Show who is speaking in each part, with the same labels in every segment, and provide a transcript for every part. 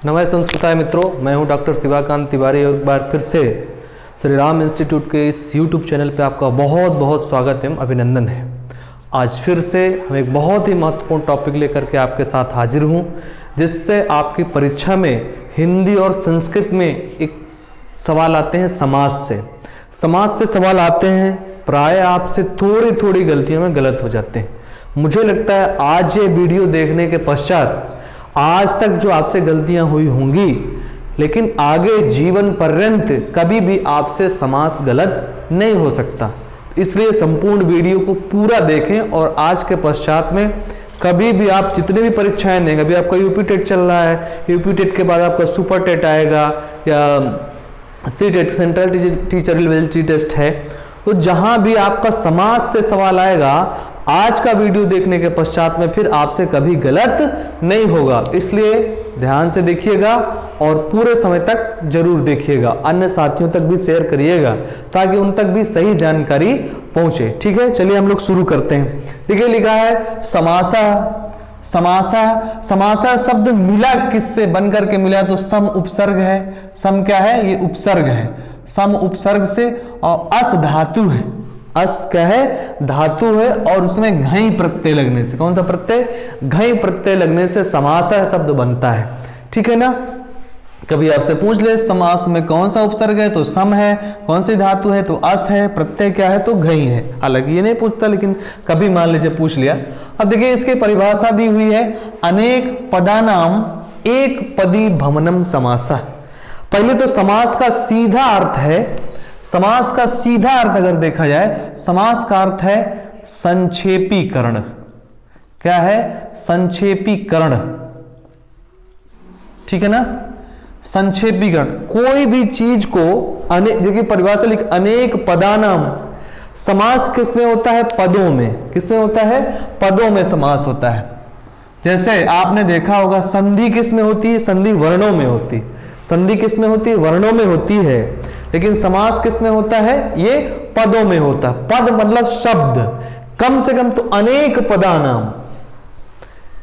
Speaker 1: नमस्ते संस्कृताय मित्रों, मैं हूं डॉक्टर शिवाकांत तिवारी और एक बार फिर से श्री राम इंस्टीट्यूट के इस यूट्यूब चैनल पे आपका बहुत बहुत स्वागत एवं अभिनंदन है। आज फिर से हम एक बहुत ही महत्वपूर्ण टॉपिक लेकर के आपके साथ हाजिर हूं, जिससे आपकी परीक्षा में हिंदी और संस्कृत में एक सवाल आते हैं समास से सवाल आते हैं। प्राय आपसे थोड़ी थोड़ी गलतियों में गलत हो जाते हैं। मुझे लगता है आज ये वीडियो देखने के पश्चात आज तक जो आपसे गलतियां हुई होंगी, लेकिन आगे जीवन पर्यंत कभी भी आपसे समास गलत नहीं हो सकता। इसलिए संपूर्ण वीडियो को पूरा देखें और आज के पश्चात में कभी भी आप जितने भी परीक्षाएं देंगे, अभी आपका यूपी टेट चल रहा है, यूपी टेट के बाद आपका सुपर टेट आएगा या C TET central teacher eligibility test है, तो जहां भी आपका समास से सवाल आएगा, आज का वीडियो देखने के पश्चात में फिर आपसे कभी गलत नहीं होगा। इसलिए ध्यान से देखिएगा और पूरे समय तक जरूर देखिएगा, अन्य साथियों तक भी शेयर करिएगा ताकि उन तक भी सही जानकारी पहुंचे। ठीक है, चलिए हम लोग शुरू करते हैं। देखिए लिखा है समासा शब्द मिला किससे बन करके मिला, तो सम उपसर्ग है। सम क्या है? ये उपसर्ग है। सम उपसर्ग से और अस धातु है। अस क्या है? धातु है और उसमें घई प्रत्यय लगने से, कौन सा प्रत्यय? घई प्रत्यय लगने से समासा शब्द बनता है। ठीक है ना। कभी आपसे पूछ ले समास में कौन सा उपसर्ग है, तो सम है। कौन सी धातु है, तो अस है। प्रत्यय क्या है, तो घई है। हालांकि ये नहीं पूछता, लेकिन कभी मान लीजिए पूछ लिया। अब देखिए इसकी परिभाषा दी हुई है, अनेक पदानाम एक पदी भवनम समासः। पहले तो समास का सीधा अर्थ है, समास का सीधा अर्थ अगर देखा जाए, समास का अर्थ है संक्षेपीकरण। क्या है? संक्षेपीकरण। ठीक है ना। संक्षेपीकरण, कोई भी चीज को अनेक, देखिए परिभाषा लिख, अनेक पदानाम। समास किसमें होता है? पदों में। किसमें होता है? पदों में समास होता है। जैसे आपने देखा होगा संधि किसमें होती है? संधि वर्णों में होती है। संधि किसमें होती है? वर्णों में होती है। लेकिन समास किसमें होता है? ये पदों में होता है। पद मतलब शब्द, कम से कम तो अनेक पदानाम,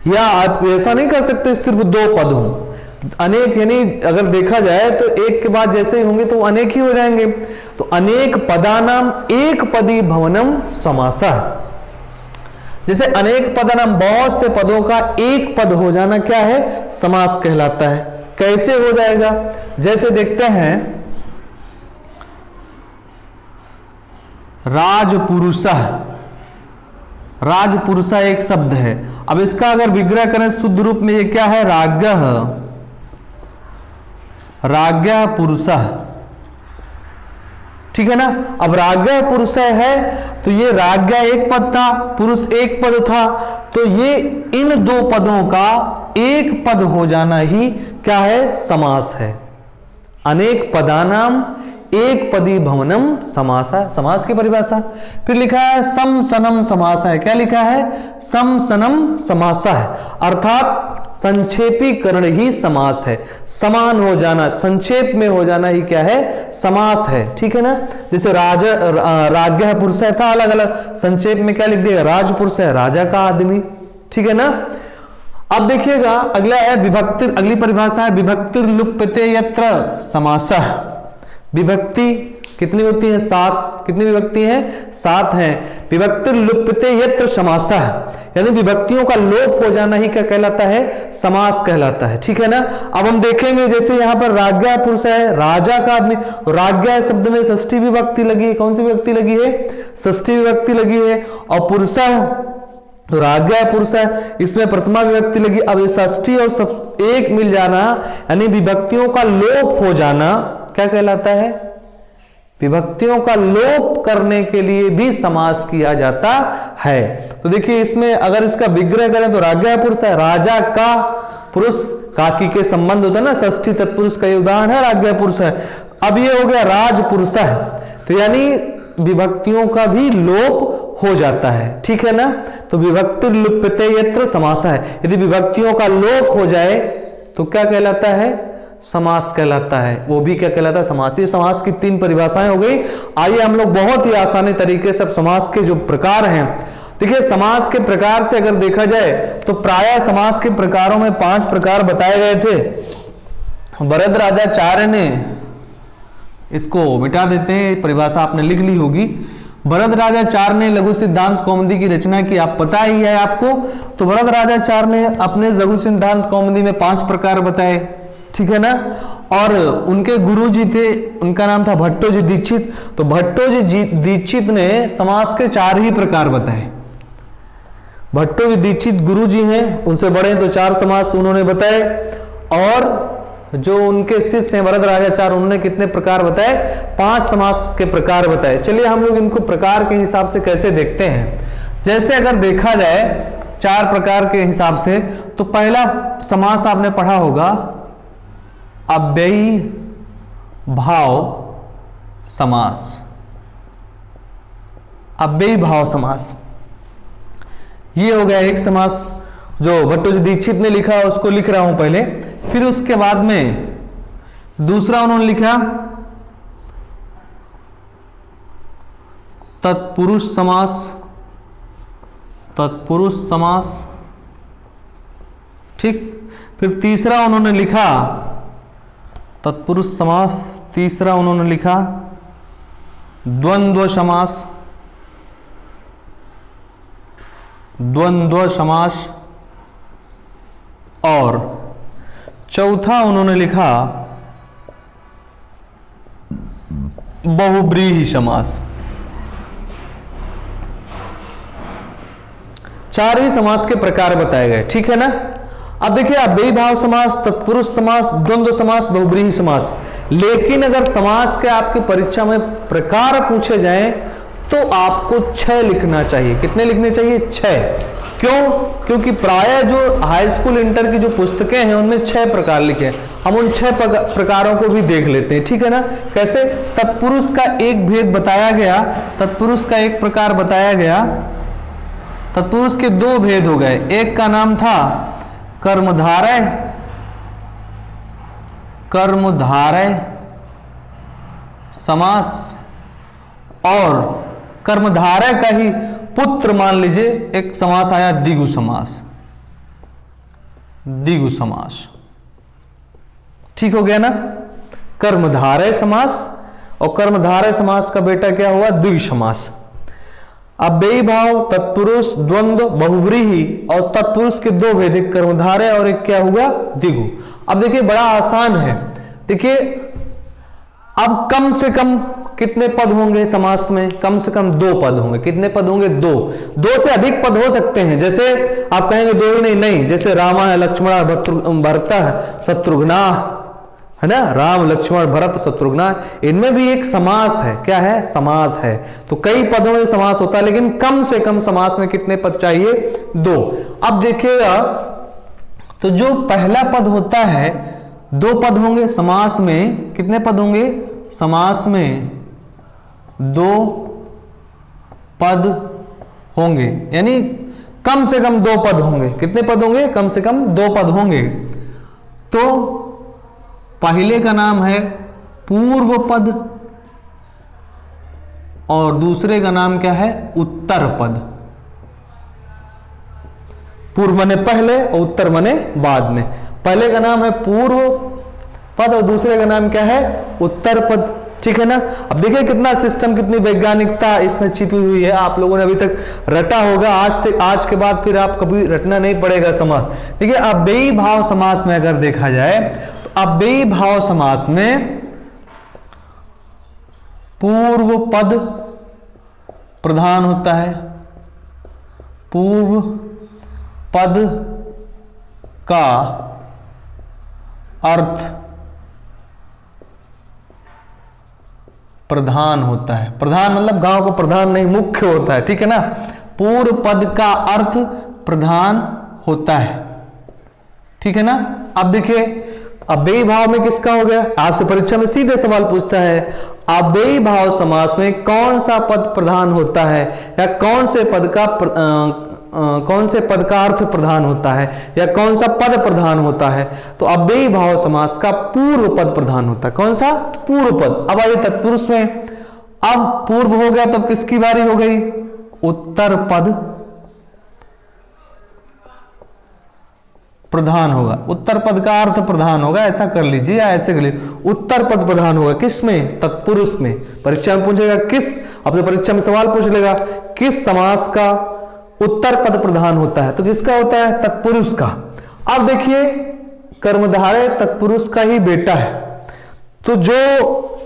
Speaker 1: या आप ऐसा नहीं कर सकते सिर्फ दो पद हो। अनेक यानी अगर देखा जाए तो एक के बाद जैसे ही होंगे तो अनेक ही हो जाएंगे। तो अनेक पदानाम एक पदी भवनम समासः। जैसे अनेक पदानाम, बहुत से पदों का एक पद हो जाना क्या है? समास कहलाता है। कैसे हो जाएगा? जैसे देखते हैं राजपुरुषः। राजपुरुषः एक शब्द है। अब इसका अगर विग्रह करें शुद्ध रूप में, ये क्या है? राज्ञः। राज्ञः पुरुषः। ठीक है ना। अब राज्ञः पुरुषः है तो ये राज्ञा एक पद था, पुरुष एक पद था, तो ये इन दो पदों का एक पद हो जाना ही क्या है? समास है। अनेक पदानाम एक पदी भवनम समासः। समास की परिभाषा फिर लिखा है सम सनम समासः। क्या लिखा है? सम सनम समासः, अर्थात संक्षेपीकरण ही समास है। समान हो जाना, संक्षेप में हो जाना ही क्या है? समास है। ठीक है ना। जैसे राज्ञः पुरुषः था, अलग अलग संक्षेप में क्या लिख दिया? राजपुरुषः, राजा का आदमी। ठीक है ना। अब देखिएगा अगला है विभक्ति। अगली परिभाषा है विभक्तिर लुप्यते यत्र समासः। विभक्ति कितनी होती है? 7। कितनी विभक्ति हैं? 7 हैं। विभक्तिर लुप्यते यत्र समासः, यानी विभक्तियों का लोप हो जाना ही क्या कहलाता है? समास कहलाता है। ठीक है ना। अब हम देखेंगे जैसे यहां पर राज्ञः पुरुष है, राजा का आदमी। राज्ञः शब्द में षष्ठी विभक्ति लगी है। कौन सी विभक्ति लगी है? षष्ठी विभक्ति लगी है। और पुरुषः, तो राज्ञः पुरुष है, इसमें प्रथमा विभक्ति लगी। अब ये षष्ठी और सब एक मिल जाना, यानी विभक्तियों का लोप हो जाना क्या कहलाता है? विभक्तियों का लोप करने के लिए भी समास किया जाता है। तो देखिए इसमें अगर इसका विग्रह करें तो राज्ञः पुरुष है, राजा का पुरुष, काकी के संबंध होता है ना, षष्ठी तत्पुरुष का उदाहरण है राज्ञः पुरुष है। अब ये हो गया राजपुरुष है, तो यानी विभक्तियों का भी लोप हो जाता है। ठीक है ना। तो विभक्तिर लुप्यते यत्र समासः, यदि विभक्तियों का लोप हो जाए तो क्या कहलाता है? समास कहलाता है। वो भी क्या कहलाता है? समास। ये समास की 3 परिभाषाएं हो गई। आइए हम लोग बहुत ही आसानी तरीके से समास के जो प्रकार हैं, देखिए समास के प्रकार से अगर देखा जाए तो प्रायः समास के प्रकारों में 5 प्रकार बताए गए थे। भरत राजाचार्य ने, इसको मिटा देते हैं, परिभाषा आपने लिख ली होगी। भरत राजाचार्य ने लघु सिद्धांत कौमुदी की रचना की, आप पता ही है आपको। तो भरत राजाचार्य ने अपने लघु सिद्धांत कौमुदी में 5 प्रकार बताए, ठीक है ना। और उनके गुरु जी थे, उनका नाम था भट्टोजी दीक्षित। तो भट्टोजी दीक्षित ने समास के 4 ही प्रकार बताए। भट्टोजी दीक्षित गुरु जी हैं, उनसे बड़े हैं, तो 4 समास उन्होंने बताए। और जो उनके शिष्य हैं भरत राजाचार्य, उन्होंने कितने प्रकार बताए? 5 समास के प्रकार बताए। चलिए हम लोग इनको प्रकार के हिसाब से कैसे देखते हैं। जैसे अगर देखा जाए 4 प्रकार के हिसाब से, तो पहला समास आपने पढ़ा होगा अव्ययी भाव समास। अव्ययी भाव समास ये हो गया एक समास जो भट्टोजी दीक्षित ने लिखा, उसको लिख रहा हूं पहले। फिर उसके बाद में दूसरा उन्होंने लिखा तत्पुरुष समास। तत्पुरुष समास, ठीक। फिर तीसरा उन्होंने लिखा तत्पुरुष समास। तीसरा उन्होंने लिखा द्वंद्व समास। द्वंद्व समास। और चौथा उन्होंने लिखा बहुब्रीहि समास। 4 ही समास के प्रकार बताए गए, ठीक है ना। अब देखिए अव्ययी भाव समास, तत्पुरुष समास, द्वंद्व समास, बहुब्रीहि समास। लेकिन अगर समास के आपकी परीक्षा में प्रकार पूछे जाएं तो आपको 6 लिखना चाहिए। कितने लिखने चाहिए? 6। क्यों? क्योंकि प्रायः जो हाई स्कूल इंटर की जो पुस्तकें हैं उनमें 6 प्रकार लिखे हैं। हम उन 6 प्रकारों को भी देख लेते हैं, ठीक है ना। कैसे? तत्पुरुष का एक भेद बताया गया, तत्पुरुष का एक प्रकार बताया गया। तत्पुरुष के 2 भेद हो गए। एक का नाम था कर्मधारय, कर्मधारय समास। और कर्मधारय का ही पुत्र मान लीजिए एक समास आया द्विगु समास। द्विगु समास, ठीक हो गया ना। कर्मधारय समास और कर्मधारय समास का बेटा क्या हुआ? द्विगु समास। अव्ययी भाव, तत्पुरुष, द्वंद्व, बहुव्रीहि और तत्पुरुष के 2 भेद, एक कर्मधारय और एक क्या हुआ? द्विगु। अब देखिए बड़ा आसान है। देखिए अब कम से कम कितने पद होंगे समास में? कम से कम 2 पद होंगे। कितने पद होंगे? 2 से अधिक पद हो सकते हैं। जैसे आप कहेंगे 2 ही नहीं, जैसे रामा लक्ष्मण भरत शत्रुघ्ना, है ना। राम लक्ष्मण भरत शत्रुघ्ना, इनमें भी एक समास है। क्या है? समास है। तो कई पदों में समास होता है, लेकिन कम से कम समास में कितने पद चाहिए? 2। अब देखिएगा तो जो पहला पद होता है 2 पद होंगे समास में। कितने पद होंगे? समास में 2 पद होंगे, यानी कम से कम 2 पद होंगे। कितने पद होंगे? कम से कम 2 पद होंगे। तो पहले का नाम है पूर्व पद और दूसरे का नाम क्या है? उत्तर पद। पूर्व माने पहले और उत्तर माने बाद में। पहले का नाम है पूर्व पद और दूसरे का नाम क्या है? उत्तर पद, ठीक है ना। अब देखिए कितना सिस्टम, कितनी वैज्ञानिकता इसमें छिपी हुई है। आप लोगों ने अभी तक रटा होगा, आज के बाद फिर आप कभी रटना नहीं पड़ेगा समास। देखिए अव्ययी भाव समास में अगर देखा जाए तो अव्ययी भाव समास में पूर्व पद प्रधान होता है। पूर्व पद का अर्थ प्रधान होता है। प्रधान मतलब गांव का प्रधान नहीं, मुख्य होता है, ठीक है ना। पूर्व पद का अर्थ प्रधान होता है, ठीक है ना। अब देखिए अव्ययी भाव में किसका हो गया? आपसे परीक्षा में सीधे सवाल पूछता है अव्ययी भाव समास में कौन सा पद प्रधान होता है, या कौन से पद का अर्थ प्रधान होता है, या कौन सा पद प्रधान होता है। तो अव्ययी भाव समास का पूर्व पद प्रधान होता है। कौन सा? पूर्व पद। अब आइए तत्पुरुष में। अब पूर्व हो गया तो किसकी बारी हो गई? उत्तर पद। प्रधान होगा। उत्तर पद का अर्थ प्रधान होगा, ऐसा कर लीजिए या ऐसे कर लीजिए, उत्तर पद प्रधान होगा। किस में? तत्पुरुष में। परीक्षा में पूछेगा किस, अब तो परीक्षा में सवाल पूछ लेगा किस समास का उत्तर पद प्रधान होता है, तो किसका होता है? तत्पुरुष का। अब देखिए कर्मधारय तत्पुरुष का ही बेटा है, तो जो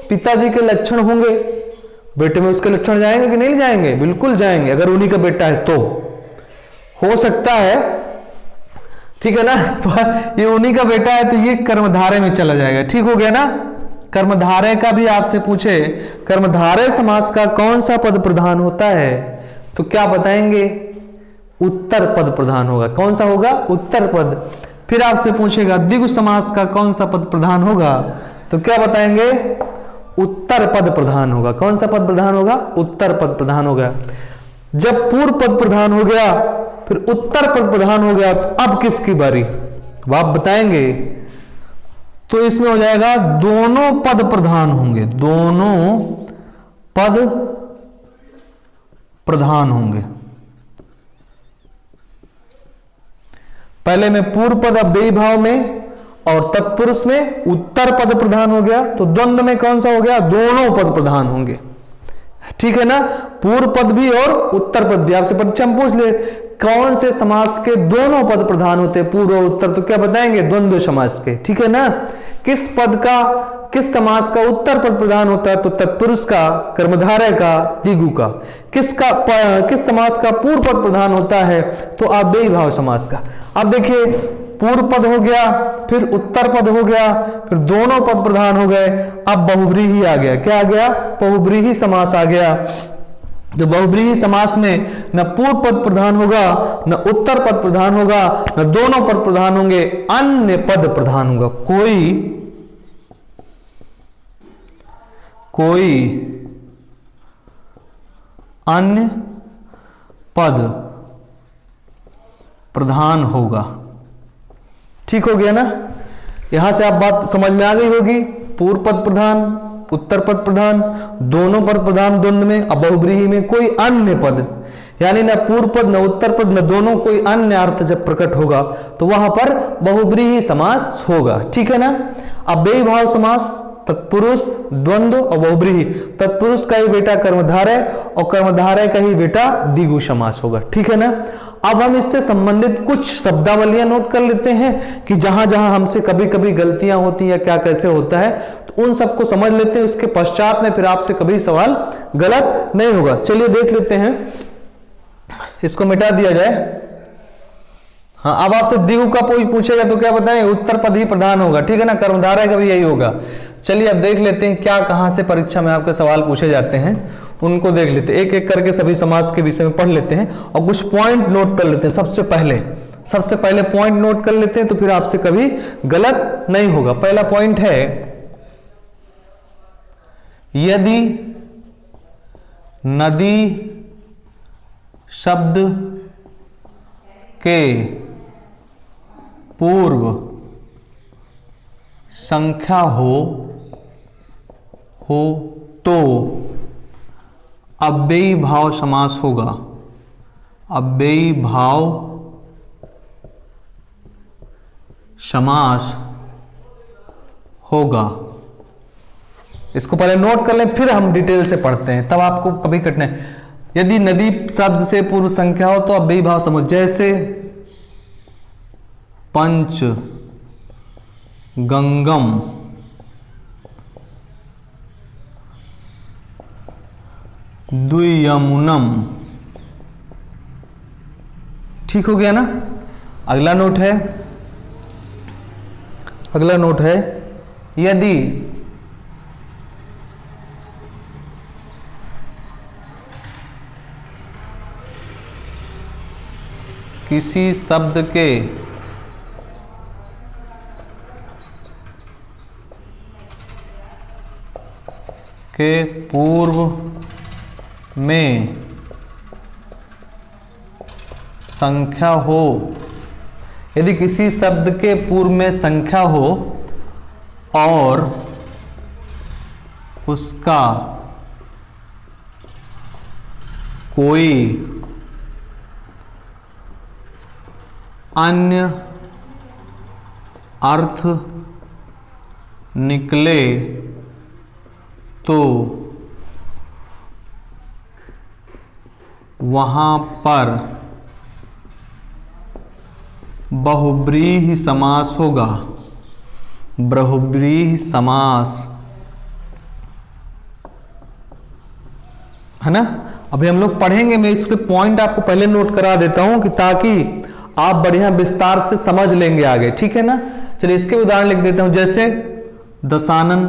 Speaker 1: पिताजी के लक्षण होंगे बेटे में उसके लक्षण जाएंगे कि नहीं जाएंगे? बिल्कुल जाएंगे, अगर उन्हीं का बेटा है तो। हो सकता है, ठीक है ना, तो ये उन्हीं का बेटा है तो ये कर्मधारय में चला जाएगा। ठीक हो गया ना। कर्मधारय का भी आपसे पूछे कर्मधारय समास का कौन सा पद प्रधान होता है, तो क्या बताएंगे? उत्तर पद प्रधान होगा। कौन सा होगा? उत्तर पद। फिर आपसे पूछेगा द्विगु समास का कौन सा पद प्रधान होगा, तो क्या बताएंगे? उत्तर पद प्रधान होगा। कौन सा पद प्रधान होगा? उत्तर पद प्रधान होगा। जब पूर्व पद प्रधान हो गया फिर उत्तर पद प्रधान हो गया, तो अब किसकी बारी? आप बताएंगे। तो इसमें हो जाएगा दोनों पद प्रधान होंगे, दोनों पद प्रधान होंगे। पहले में पूर्व पद अव्ययी भाव में और तत्पुरुष में उत्तर पद प्रधान हो गया, तो द्वंद्व में कौन सा हो गया? दोनों पद प्रधान होंगे। ठीक है ना। पूर्व पद भी और उत्तर पद भी। आपसे परीक्षा में पूछ ले कौन से समास के दोनों पद प्रधान होते हैं, पूर्व और उत्तर, तो क्या बताएंगे? द्वंद्व समास के। ठीक है ना। किस पद का, किस समास का उत्तर पद प्रधान होता है, तो तत्पुरुष का, कर्मधारय का, द्विगु का। किस समास का पूर्व पद प्रधान होता है, तो अव्ययी भाव समास का। अब देखिए पूर्व पद हो गया, फिर उत्तर पद हो गया, फिर दोनों पद प्रधान हो गए, अब बहुब्रीही आ गया। क्या आ गया? बहुब्रीही समास आ गया। तो बहुब्रीही समास में न पूर्व पद प्रधान होगा, न उत्तर पद प्रधान होगा, न दोनों पद प्रधान होंगे, अन्य पद प्रधान होगा। कोई अन्य पद प्रधान होगा। ठीक हो गया ना। यहां से आप बात समझ में आ गई होगी। पूर्व पद प्रधान, उत्तर पद प्रधान, दोनों पद प्रधान द्वंद्व में। अब बहुब्रीही में कोई अन्य पद, यानी न पूर्व पद न उत्तर पद न दोनों, कोई अन्य अर्थ जब प्रकट होगा तो वहां पर बहुब्रीही समास होगा। ठीक है ना। अव्ययी भाव समास, तत्पुरुष, द्वंद्व और बहुब्रीही। तत्पुरुष का ही बेटा कर्मधारय और कर्मधारय का ही बेटा द्विगु समास होगा। ठीक है ना। अब हम इससे संबंधित कुछ शब्दावलियां नोट कर लेते हैं कि जहां जहां हमसे कभी कभी गलतियां होती हैं या क्या कैसे होता है, तो उन सबको समझ लेते हैं। उसके पश्चात में फिर आपसे कभी सवाल गलत नहीं होगा। चलिए देख लेते हैं, इसको मिटा दिया जाए। हाँ, अब आपसे द्विगु का कोई पूछेगा तो क्या बताएं? उत्तर पद ही प्रधान होगा। ठीक है ना। कर्मधारय का भी यही होगा। चलिए अब देख लेते हैं क्या कहां से परीक्षा में आपके सवाल पूछे जाते हैं, उनको देख लेते हैं। एक एक करके सभी समास के विषय में पढ़ लेते हैं और कुछ पॉइंट नोट कर लेते हैं। सबसे पहले पॉइंट नोट कर लेते हैं, तो फिर आपसे कभी गलत नहीं होगा। पहला पॉइंट है, यदि नदी शब्द के पूर्व संख्या हो तो अव्ययी भाव समास होगा। अव्ययी भाव समास होगा। इसको पहले नोट कर लें, फिर हम डिटेल से पढ़ते हैं, तब आपको कभी कठिनाई। यदि नदी शब्द से पूर्व संख्या हो तो अव्ययी भाव समास, जैसे पंच गंगम, द्वियमुनम। ठीक हो गया ना। अगला नोट है, यदि किसी शब्द के पूर्व में संख्या हो, यदि किसी शब्द के पूर्व में संख्या हो और उसका कोई अन्य अर्थ निकले तो वहां पर बहुब्रीहि समास होगा। बहुब्रीहि समास है ना। अभी हम लोग पढ़ेंगे, मैं इसके पॉइंट आपको पहले नोट करा देता हूं कि ताकि आप बढ़िया विस्तार से समझ लेंगे आगे, ठीक है ना। चलिए इसके उदाहरण लिख देता हूं, जैसे दशानन,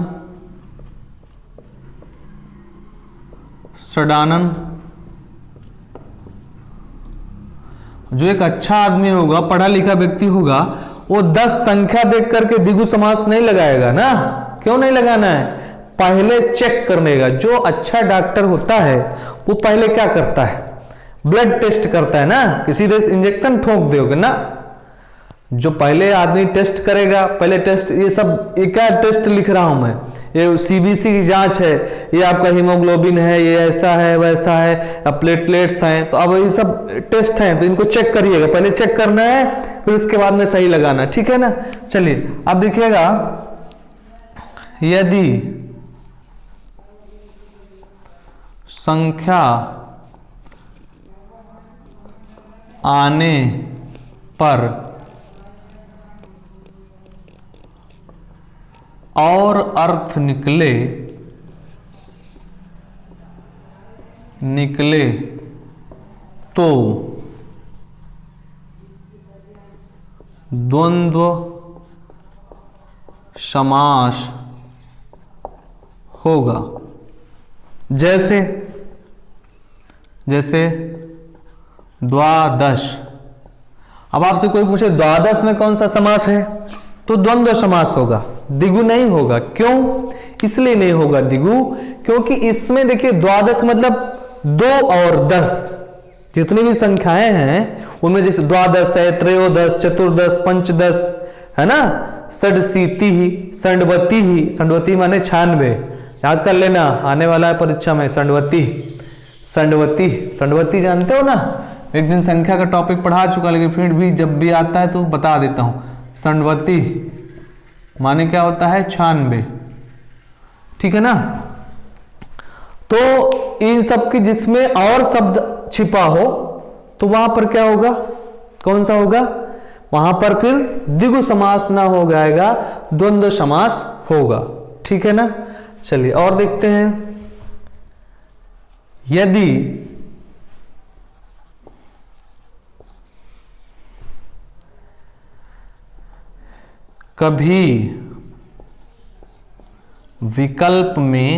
Speaker 1: षडानन। जो एक अच्छा आदमी होगा, पढ़ा लिखा व्यक्ति होगा, वो 10 संख्या देख करके द्विगु समास नहीं लगाएगा ना। क्यों नहीं लगाना है? पहले चेक करने का। जो अच्छा डॉक्टर होता है वो पहले क्या करता है? ब्लड टेस्ट करता है ना, किसी देश इंजेक्शन ठोक दोगे ना। जो पहले आदमी टेस्ट करेगा, पहले टेस्ट, ये सब ये क्या टेस्ट लिख रहा हूं मैं, ये सीबीसी की जांच है, ये आपका हीमोग्लोबिन है, ये ऐसा है वैसा है, अब प्लेटलेट्स हैं, तो अब ये सब टेस्ट हैं, तो इनको चेक करिएगा। पहले चेक करना है, फिर उसके बाद में सही लगाना, ठीक है ना। चलिए अब देखिएगा, यदि संख्या आने पर और अर्थ निकले तो द्वंद्व समास होगा। जैसे द्वादश। अब आपसे कोई पूछे द्वादश में कौन सा समास है, तो द्वंद्व समास होगा, द्विगु नहीं होगा। क्यों? इसलिए नहीं होगा द्विगु, क्योंकि इसमें देखिए द्वादश मतलब 2 और 10, जितनी भी संख्याएं हैं उनमें, जैसे द्वादश है, त्रयोदश, चतुर्दश, पंचदश, है ना, षडशीति ही, षण्डवती ही। षण्डवती माने 96, याद कर लेना, आने वाला है परीक्षा में। षण्डवती जानते हो ना, एक दिन संख्या का टॉपिक पढ़ा चुका, लेकिन फिर भी जब भी आता है तो बता देता हूं। षण्डवती माने क्या होता है? 96, ठीक है ना। तो इन सब की जिसमें और शब्द छिपा हो तो वहां पर क्या होगा? कौन सा होगा? वहां पर फिर द्विगु समास ना हो जाएगा, द्वंद्व समास होगा, ठीक है ना। चलिए और देखते हैं, यदि कभी विकल्प में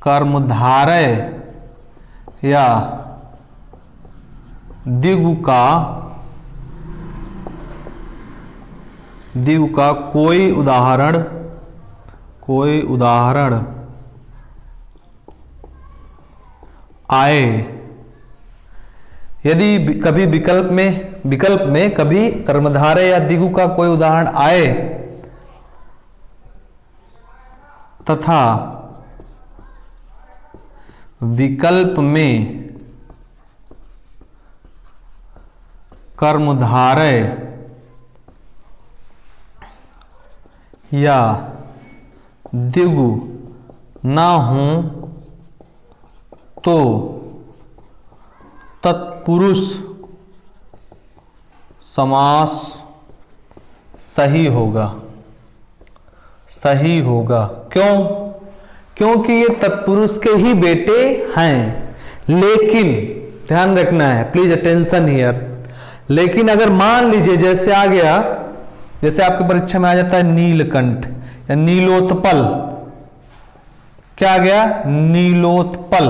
Speaker 1: कर्मधारय या द्विगु का कोई उदाहरण आए। यदि कभी विकल्प में कभी कर्मधारय या द्विगु का कोई उदाहरण आए तथा विकल्प में कर्मधारय या द्विगु ना हो तो तत्पुरुष समास सही होगा। क्यों? क्योंकि ये तत्पुरुष के ही बेटे हैं। लेकिन ध्यान रखना है, प्लीज अटेंशन हियर। लेकिन अगर मान लीजिए जैसे आ गया, जैसे आपकी परीक्षा में आ जाता है नीलकंठ या नीलोत्पल, क्या आ गया? नीलोत्पल।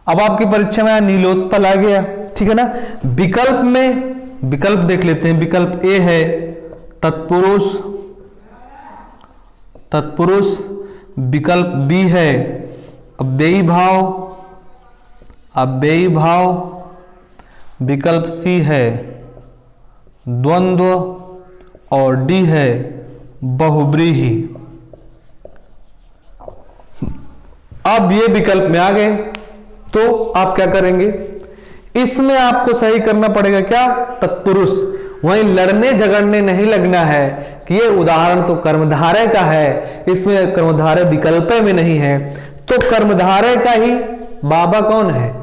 Speaker 1: अब आपकी परीक्षा में नीलोत्पल आ गया, ठीक है ना। विकल्प में, विकल्प देख लेते हैं। विकल्प ए है तत्पुरुष, विकल्प बी है अव्ययी भाव, विकल्प सी है द्वंद्व और डी है बहुब्रीहि। अब ये विकल्प में आ गए तो आप क्या करेंगे, इसमें आपको सही करना पड़ेगा क्या, तत्पुरुष। वहीं लड़ने झगड़ने नहीं लगना है कि ये उदाहरण तो कर्मधारय का है, इसमें कर्मधारय विकल्प में नहीं है, तो कर्मधारय का ही बाबा कौन है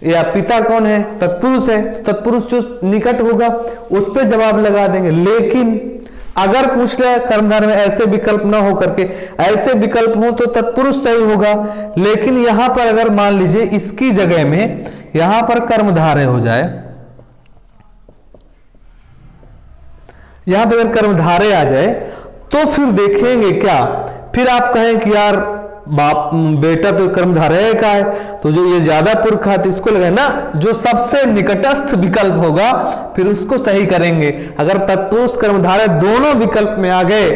Speaker 1: या पिता कौन है, तत्पुरुष है। तत्पुरुष जो निकट होगा उस पर जवाब लगा देंगे। लेकिन अगर पूछ ले कर्मधारय में ऐसे विकल्प ना हो करके, ऐसे विकल्प हो तो तत्पुरुष सही होगा। लेकिन यहां पर अगर मान लीजिए इसकी जगह में यहां पर कर्मधारय हो जाए, यहां पर अगर कर्मधारय आ जाए तो फिर देखेंगे क्या, फिर आप कहें कि यार बाप बेटा तो कर्मधारय का है, तो जो ये ज्यादा पुरख है तो इसको लगे ना, जो सबसे निकटस्थ विकल्प होगा फिर उसको सही करेंगे। अगर तत्पुरुष कर्मधारय दोनों विकल्प में आ गए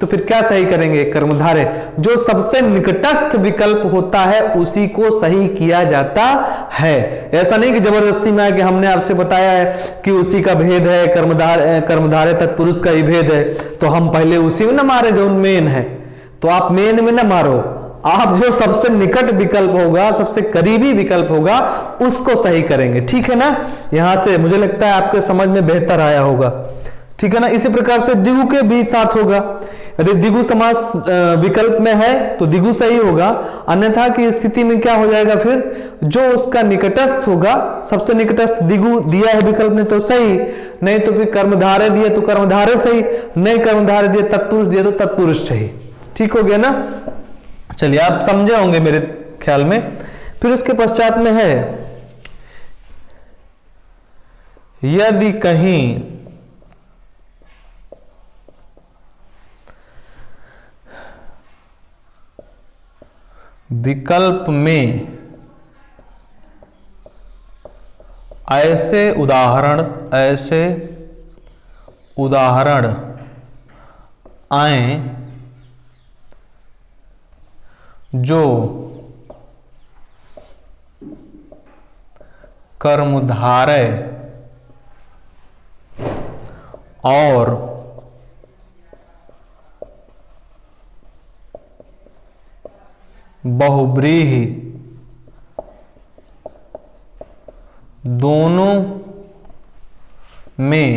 Speaker 1: तो फिर क्या सही करेंगे, कर्मधारय। जो सबसे निकटस्थ विकल्प होता है उसी को सही किया जाता है। ऐसा नहीं कि जबरदस्ती में है कि हमने आपसे बताया है कि उसी का भेद है, कर्मधारय तत्पुरुष का ही भेद है, तो हम पहले उसी में ना मारे जो मेन है। तो आप मेन में ना मारो, आप जो सबसे निकट विकल्प होगा, सबसे करीबी विकल्प होगा उसको सही करेंगे। ठीक है ना, यहां से मुझे लगता है आपके समझ में बेहतर आया होगा। ठीक है ना, इसी प्रकार से दिगु के भी साथ होगा। यदि दिगु समास विकल्प में है तो दिगु सही होगा, अन्यथा की स्थिति में क्या हो जाएगा, फिर जो उसका निकटस्थ होगा, सबसे निकटस्थ दिगु दिया है विकल्प में तो सही, नहीं तो फिर कर्मधारय दिए तो कर्मधारय सही, नहीं कर्मधारय दिए तत्पुरुष दिए तो तत्पुरुष सही। ठीक हो गया ना, चलिए आप समझे होंगे मेरे ख्याल में। फिर उसके पश्चात में है, यदि कहीं विकल्प में ऐसे उदाहरण आए जो कर्मधारय और बहुब्रीहि दोनों में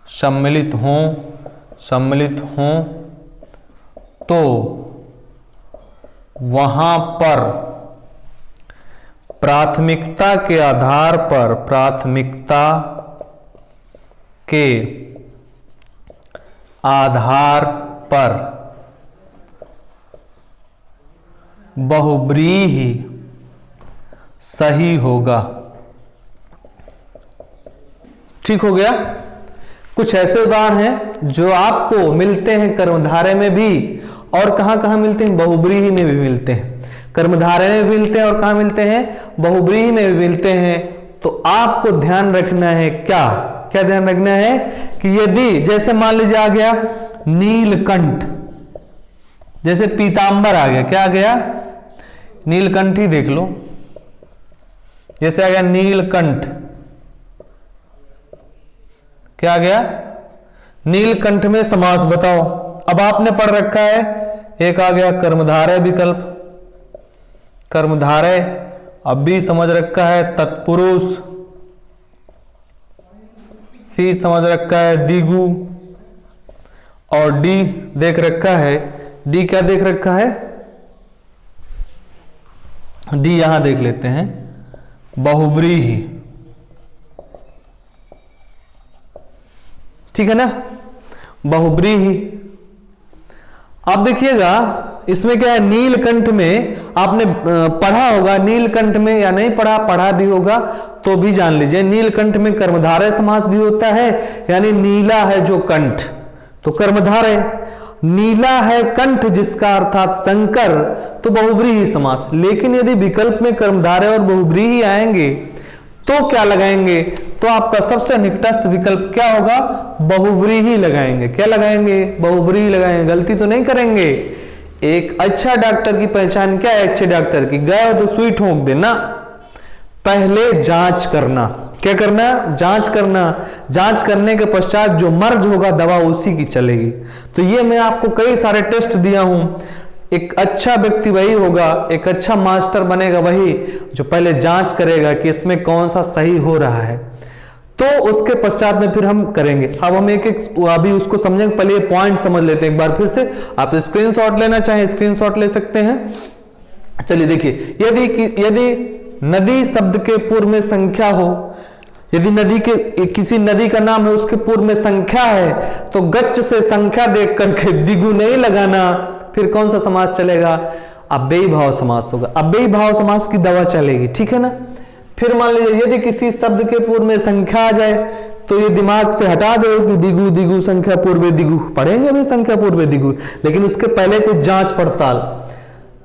Speaker 1: सम्मिलित हों तो वहां पर प्राथमिकता के आधार पर बहुब्रीहि सही होगा। ठीक हो गया। कुछ ऐसे उदाहरण हैं जो आपको मिलते हैं कर्मधारय में भी, और कहां मिलते हैं, बहुब्रीहि में भी मिलते हैं। कर्मधारय में भी मिलते हैं और कहां मिलते हैं, बहुब्रीहि में भी मिलते हैं। तो आपको ध्यान रखना है, क्या ध्यान रखना है कि यदि जैसे मान लीजिए आ गया नीलकंठ, जैसे पीतांबर आ गया, क्या आ गया, नीलकंठ ही देख लो, जैसे आ गया नीलकंठ, क्या आ गया, नीलकंठ में समास बताओ। अब आपने पढ़ रखा है, एक आ गया कर्मधारय विकल्प, कर्मधारय, अब भी समझ रखा है तत्पुरुष, सी समझ रखा है दिगु, और डी देख रखा है, डी क्या देख रखा है, डी यहां देख लेते हैं, बहुब्रीहि। ठीक है ना, बहुब्रीहि। अब देखिएगा इसमें क्या है, नीलकंठ में आपने पढ़ा होगा, नीलकंठ में या नहीं पढ़ा भी होगा तो भी जान लीजिए, नीलकंठ में कर्मधारय समास भी होता है, यानी नीला है जो कंठ तो कर्मधारय, नीला है कंठ जिसका अर्थात शंकर तो बहुब्रीहि समास। लेकिन यदि विकल्प में कर्मधारय और बहुब्रीहि आएंगे तो क्या लगाएंगे, तो आपका सबसे निकटस्थ विकल्प क्या होगा, बहुब्रीहि लगाएंगे। क्या लगाएंगे, बहुब्रीहि लगाएंगे, गलती तो नहीं करेंगे। एक अच्छा डॉक्टर की पहचान क्या है, अच्छे डॉक्टर की, गए हो तो सुई ठोक देना, पहले जांच करना। क्या करना, जांच करना, जांच करने के पश्चात जो मर्ज होगा दवा उसी की चलेगी। तो ये मैं आपको कई सारे टेस्ट दिया हूं। एक अच्छा व्यक्ति वही होगा, एक अच्छा मास्टर बनेगा वही जो पहले जांच करेगा कि इसमें कौन सा सही हो रहा है, तो उसके पश्चात में फिर हम करेंगे। अब हम एक एक अभी उसको समझेंगे, पहले ये पॉइंट समझ लेते हैं एक बार फिर से। आप स्क्रीनशॉट लेना चाहें स्क्रीनशॉट ले सकते हैं। चलिए देखिए, यदि नदी शब्द के पूर्व में संख्या हो, यदि नदी के किसी नदी का नाम है उसके पूर्व में संख्या है, तो गच्छ से संख्या देख करके दिगु नहीं लगाना, फिर कौन सा समास चलेगा, अव्ययी भाव समास होगा। अव्ययी भाव समास की दवा चलेगी, ठीक है ना। फिर मान लीजिए यदि किसी शब्द के पूर्व में संख्या आ जाए तो ये दिमाग से हटा दो कि दिगु दिगु संख्या पूर्व दिगु, पढ़ेंगे भी संख्या पूर्व दिगु, लेकिन उसके पहले कुछ जांच पड़ताल।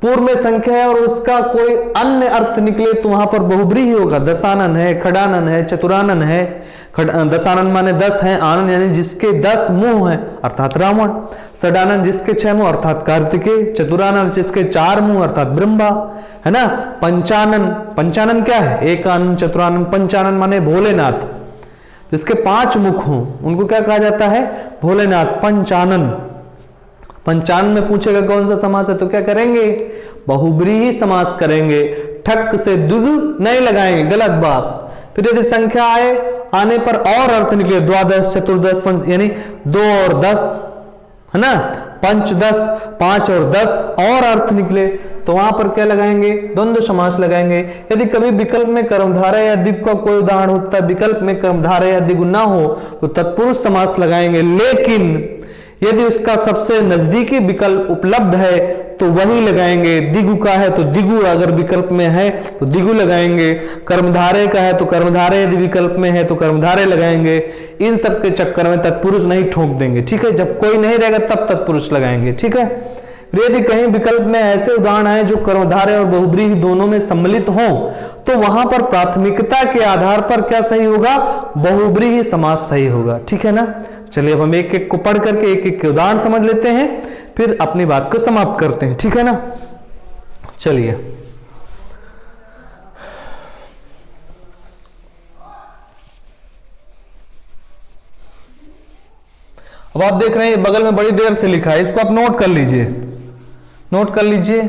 Speaker 1: पूर्व में संख्या है और उसका कोई अन्य अर्थ निकले तो वहां पर बहुब्रीहि होगा। दशानन है, खडानन है, चतुरानन है। दशानन माने 10 है, आनन यानी जिसके 10 मुंह है अर्थात रावण, षडानन जिसके 6 मुंह अर्थात कार्तिकेय, चतुरानन जिसके 4 मुंह अर्थात ब्रह्मा, है ना। पंचानन, पंचानन क्या है, एक आनन, चतुरानन। पंचानन माने भोलेनाथ, जिसके 5 मुख हों उनको क्या कहा जाता है, भोलेनाथ। पंचानन, पंचानन में पूछेगा कौन सा समास है तो क्या करेंगे, बहुब्रीहि समास करेंगे, ठक से दुग नहीं लगाएंगे, गलत बात। फिर यदि संख्या आने पर और अर्थ निकले, द्वादश, चतुर्दश, यानी 2 और 10, है ना, पंचदश, 5 और 10 और अर्थ निकले तो वहां पर क्या लगाएंगे, द्वंद्व समास लगाएंगे। यदि कभी विकल्प में कर्मधारय या दिगु का कोई उदाहरण होता है, विकल्प में कर्मधारय या दिगु ना हो तो तत्पुरुष समास लगाएंगे। लेकिन यदि उसका सबसे नजदीकी विकल्प उपलब्ध है तो वही लगाएंगे। दिगु का है तो दिगु, अगर विकल्प में है तो दिगु लगाएंगे। कर्मधारय का है तो कर्मधारय, यदि विकल्प में है तो कर्मधारय लगाएंगे। इन सब के चक्कर में तत्पुरुष नहीं ठोक देंगे, ठीक है। जब कोई नहीं रहेगा तब तत्पुरुष लगाएंगे, ठीक है। यदि कहीं विकल्प में ऐसे उदाहरण है जो कर्मधारय और बहुब्रीहि दोनों में सम्मिलित हो तो वहां पर प्राथमिकता के आधार पर क्या सही होगा, बहुब्रीहि समास सही होगा, ठीक है ना। चलिए अब हम एक एक को पढ़ करके एक एक के उदाहरण समझ लेते हैं, फिर अपनी बात को समाप्त करते हैं, ठीक है ना। चलिए अब आप देख रहे हैं बगल में बड़ी देर से लिखा है, इसको आप नोट कर लीजिए, नोट कर लीजिए,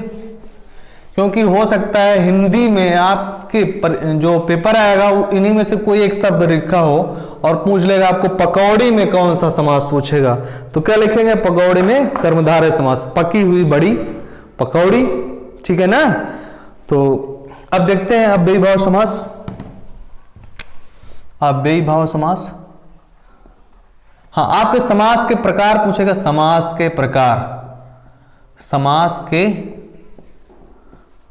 Speaker 1: क्योंकि हो सकता है हिंदी में आपके जो पेपर आएगा इन्हीं में से कोई एक शब्द लिखा हो और पूछ लेगा आपको पकौड़ी में कौन सा समास पूछेगा, तो क्या लिखेंगे, पकौड़ी में कर्मधारय समास, पकी हुई बड़ी पकौड़ी, ठीक है ना। तो अब देखते हैं अव्ययी भाव समास। अव्ययी भाव समास, हाँ, आपके समास के प्रकार पूछेगा, समास के प्रकार, समास के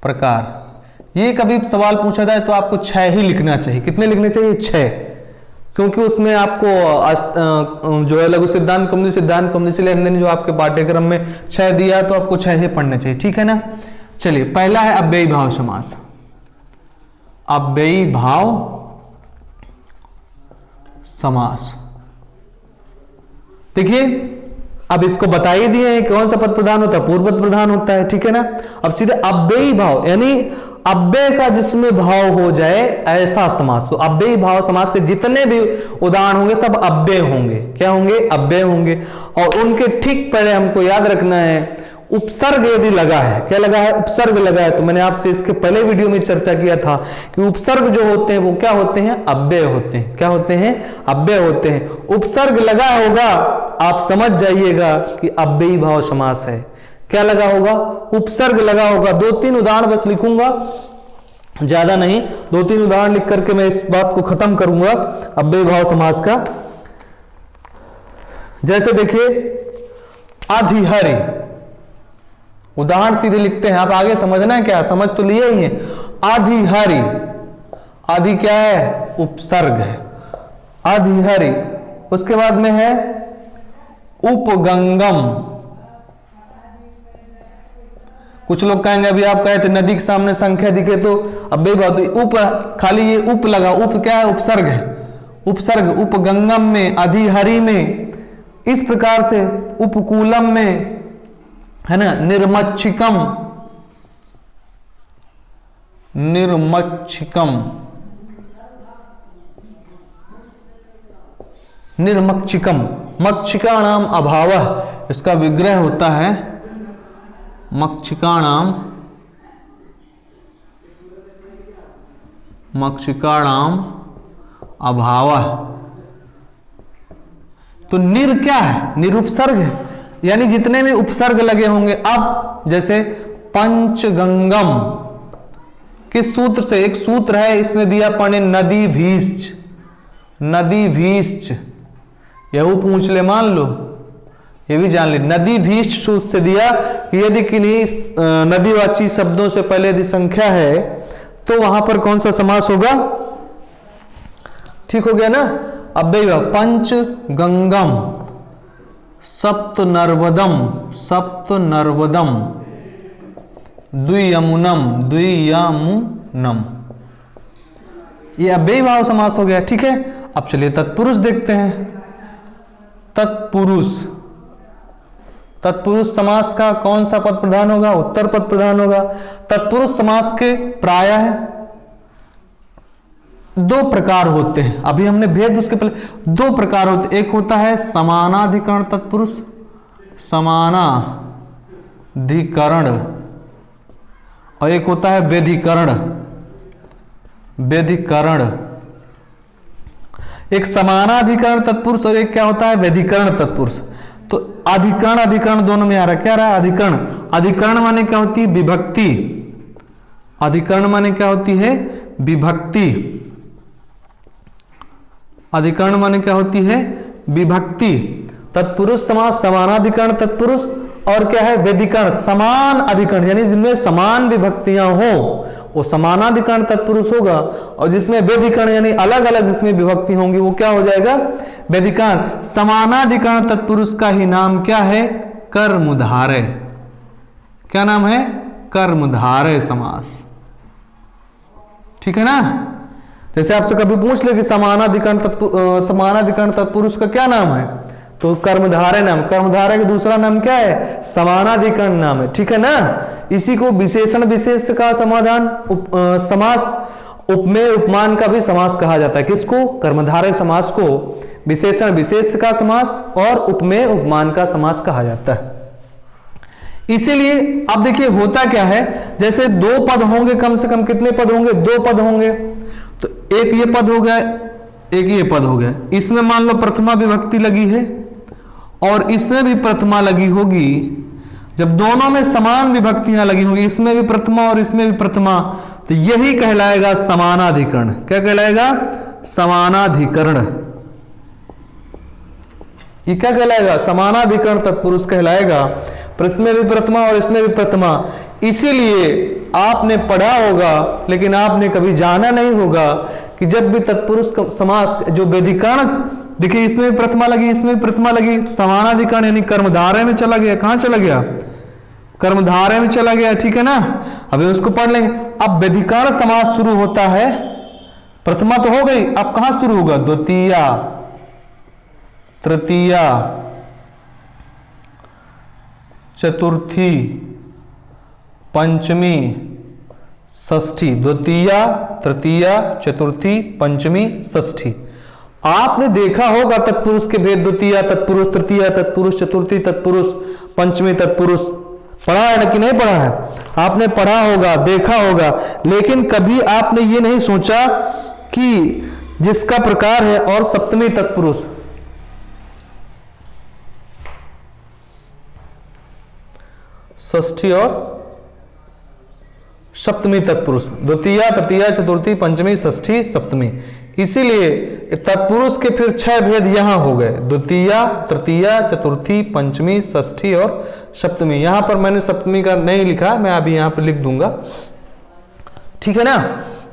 Speaker 1: प्रकार। ये कभी सवाल पूछा जाए तो आपको 6 ही लिखना चाहिए। कितने लिखने चाहिए, 6, क्योंकि उसमें आपको जो है लघु सिद्धांत कौमुदी, सिद्धांत कौमुदी से लेन देन जो आपके पाठ्यक्रम में 6 दिया तो आपको 6 ही पढ़ने चाहिए, ठीक है ना। चलिए पहला है अव्ययी भाव समास। अव्ययी भाव समास, देखिए अब इसको बता ही दिए हैं कौन सा पद प्रधान होता है, पूर्वपद प्रधान होता है, ठीक है ना। अब सीधे अव्ययी भाव यानी अव्यय का जिसमें भाव हो जाए ऐसा समास, तो अव्ययी भाव समास के जितने भी उदाहरण होंगे सब अव्यय होंगे। क्या होंगे, अव्यय होंगे। और उनके ठीक पहले हमको याद रखना है उपसर्ग यदि लगा है, क्या लगा है, उपसर्ग लगा है, तो मैंने आपसे इसके पहले वीडियो में चर्चा किया था कि उपसर्ग जो होते हैं वो क्या होते हैं, अव्यय होते हैं। क्या होते हैं, अव्यय होते हैं। उपसर्ग लगा होगा आप समझ जाइएगा कि अव्ययी भाव समास है। क्या लगा होगा, उपसर्ग लगा होगा। 2-3 उदाहरण बस लिखूंगा, ज्यादा नहीं, 2-3 उदाहरण लिख करके मैं इस बात को खत्म करूंगा अव्ययी भाव समास का। जैसे देखिए अधिहरि, उदाहरण सीधे लिखते हैं, आप आगे समझना है, क्या समझ तो लिए ही है। अधिहरि, आदि क्या है, उपसर्ग है, अधिहरि। उसके बाद में है उपगंगम। कुछ लोग कहेंगे अभी आप कहे थे नदी के सामने संख्या दिखे तो अब बेबात, उप खाली ये उप लगा, उप क्या है, उपसर्ग है, उपसर्ग। उपगंगम में, अधिहरि में, इस प्रकार से उपकूलम में, है ना, निर्मच्छिकम, निर्मच्छिकम, निर्मक्षिकम, मक्षिकाणाम अभावः, इसका विग्रह होता है मक्षिकाणाम अभावः। तो निर क्या है? निरुपसर्ग है, यानी जितने भी उपसर्ग लगे होंगे। अब जैसे पंचगंगम किस सूत्र से? एक सूत्र है इसमें दिया पढ़ने, नदी भीष्च, नदी भीष्च, यह पूछ ले, मान लो ये भी जान ले। नदी भीष्ट सूत्र से दिया कि यदि किन्हीं नदीवाची शब्दों से पहले यदि संख्या है तो वहां पर कौन सा समास होगा? ठीक हो गया ना। अब देखो, पंच गंगम, सप्त नर्वदम, सप्त नर्वदम, द्वियमुनम, द्वियमुनम, ये अव्ययी भाव समास हो गया। ठीक है, अब चलिए तत्पुरुष देखते हैं। तत्पुरुष, तत्पुरुष समास का कौन सा पद प्रधान होगा? उत्तर पद प्रधान होगा। तत्पुरुष समास के प्रायः दो प्रकार होते हैं। अभी हमने भेद उसके पहले दो प्रकार होते, एक होता है समानाधिकरण तत्पुरुष, समानाधिकरण, और एक होता है व्यधिकरण, व्यधिकरण। एक समानाधिकरण तत्पुरुष और एक क्या होता है? व्यधिकरण तत्पुरुष। तो अधिकरण अधिकरण दोनों में आ रहा है। क्या आ रहा है? अधिकरण। अधिकरण माने क्या होती है? विभक्ति। अधिकरण माने क्या होती है? विभक्ति। अधिकरण माने क्या होती है? विभक्ति। तत्पुरुष समास समानाधिकरण तत्पुरुष, और क्या है? व्यधिकरण, समान अधिकरण, यानी जिनमें समान विभक्तियां हो वो समानाधिकरण तत्पुरुष होगा, और जिसमें व्यधिकरण यानी अलग अलग जिसमें विभक्ति होंगी वो क्या हो जाएगा? व्यधिकरण। समानाधिकरण तत्पुरुष का ही नाम क्या है? कर्मधारय। क्या नाम है? कर्मधारय समास। ठीक है ना। जैसे आपसे कभी पूछ ले कि समानाधिकरण तत्पुरुष का क्या नाम है, तो कर्मधारय नाम। कर्मधारय का दूसरा नाम क्या है? समानाधिकरण नाम है। ठीक है ना। इसी को विशेषण विशेष का समाधान समास, उपमेय उपमान का भी समास कहा जाता है। किसको? कर्मधारय समास को विशेषण विशेष का समास और उपमेय उपमान का समास कहा जाता है। इसीलिए अब देखिए होता क्या है, जैसे दो पद होंगे, कम से कम कितने पद होंगे? दो पद होंगे। तो एक ये पद हो गया, एक ये पद हो गया। इसमें मान लो प्रथमा विभक्ति लगी है और इसमें भी प्रथमा लगी होगी। जब दोनों में समान विभक्तियां लगी होंगी, इसमें भी प्रथमा और इसमें भी प्रथमा, तो यही कहलाएगा समानाधिकरण। क्या कहलाएगा? समानाधिकरण। ये क्या कहलाएगा? समानाधिकरण तत्पुरुष कहलाएगा। इसमें भी प्रथमा और इसमें भी प्रथमा। इसीलिए आपने पढ़ा होगा लेकिन आपने कभी जाना नहीं होगा कि जब भी तत्पुरुष समास जो व्यधिकरण, देखिए इसमें भी प्रथमा लगी, इसमें भी प्रथमा लगी, तो समानाधिकरण यानी कर्मधारय में चला गया। कहां चला गया? कर्मधारय में चला गया। ठीक है ना। अभी उसको पढ़ लेंगे। अब व्यधिकरण समास शुरू होता है, प्रथमा तो हो गई, अब कहां शुरू होगा? द्वितीया, तृतीया, चतुर्थी, पंचमी, षष्ठी। द्वितीया, तृतीया, चतुर्थी, पंचमी, षष्ठी। आपने देखा होगा तत्पुरुष के भेद, द्वितीया तत्पुरुष, तृतीया तत्पुरुष, चतुर्थी तत्पुरुष, पंचमी तत्पुरुष। पढ़ा है ना कि नहीं पढ़ा है? आपने पढ़ा होगा, देखा होगा, लेकिन कभी आपने ये नहीं सोचा कि जिसका प्रकार है और सप्तमी तत्पुरुष, षष्ठी और सप्तमी तत्पुरुष, द्वितीया, तृतीया, चतुर्थी, पंचमी, षष्ठी, सप्तमी। इसीलिए तत्पुरुष के फिर 6 भेद यहां हो गए, द्वितीया, तृतीया, चतुर्थी, पंचमी, षष्ठी और सप्तमी। यहां पर मैंने सप्तमी का नहीं लिखा, मैं अभी यहां पर लिख दूंगा। ठीक है ना।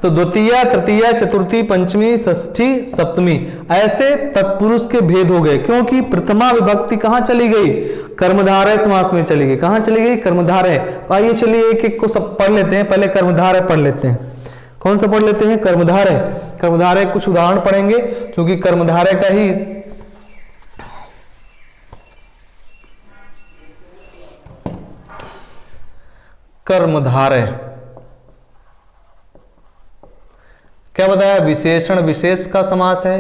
Speaker 1: तो द्वितीया, तृतीया, चतुर्थी, पंचमी, षष्ठी, सप्तमी, ऐसे तत्पुरुष के भेद हो गए। क्योंकि प्रथमा विभक्ति कहां चली गई? कर्मधारय समास में चली गई। कहां चली गई? कर्मधारय। आइए चलिए एक एक को सब पढ़ लेते हैं। पहले कर्मधारय पढ़ लेते हैं। कौन सा पढ़ लेते हैं? कर्मधारय। कर्मधारय कुछ उदाहरण पढ़ेंगे क्योंकि कर्मधारय का ही कर्मधारय क्या बताया? विशेषण विशेष का समास है।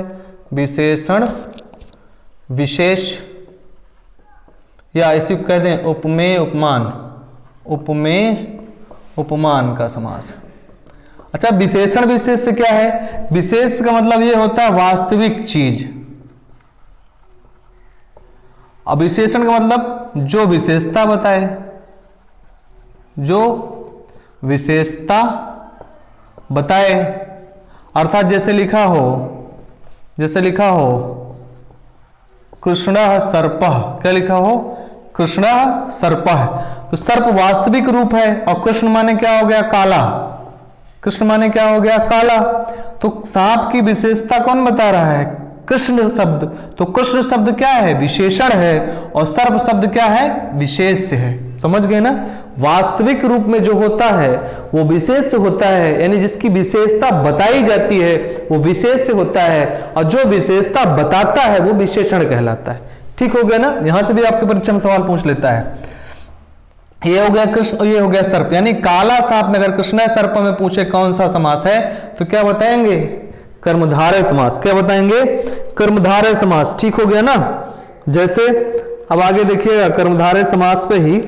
Speaker 1: विशेषण विशेष, या इसी को कहते हैं उपमेय उपमान, उपमेय उपमान का समास। अच्छा, विशेषण विशेष्य क्या है? विशेष का मतलब ये होता है वास्तविक चीज, और विशेषण का मतलब जो विशेषता बताए, जो विशेषता बताए। अर्थात जैसे लिखा हो कृष्णः सर्पः, क्या लिखा हो? कृष्णः सर्पः, तो सर्प वास्तविक रूप है, और कृष्ण माने क्या हो गया? काला। कृष्ण माने क्या हो गया? काला। तो सांप की विशेषता कौन बता रहा है? कृष्ण शब्द। तो कृष्ण शब्द क्या है? विशेषण है, और सर्प शब्द क्या है? विशेष है। समझ गए ना? वास्तविक रूप में जो होता है वो विशेष होता है, यानी जिसकी विशेषता बताई जाती है वो विशेष होता है, और जो विशेषता बताता है वो विशेषण कहलाता है। ठीक हो गया ना? यहां से भी आपके परीक्षा में सवाल पूछ लेता है। ये हो गया कृष्ण, ये हो गया सर्प, यानी काला सांप में अगर कृष्ण सर्प में पूछे कौन सा समास है तो क्या बताएंगे? कर्मधारय समास। क्या बताएंगे? कर्मधारय समास। ठीक हो गया ना? जैसे अब आगे देखिएगा, कर्मधारय समास पे ही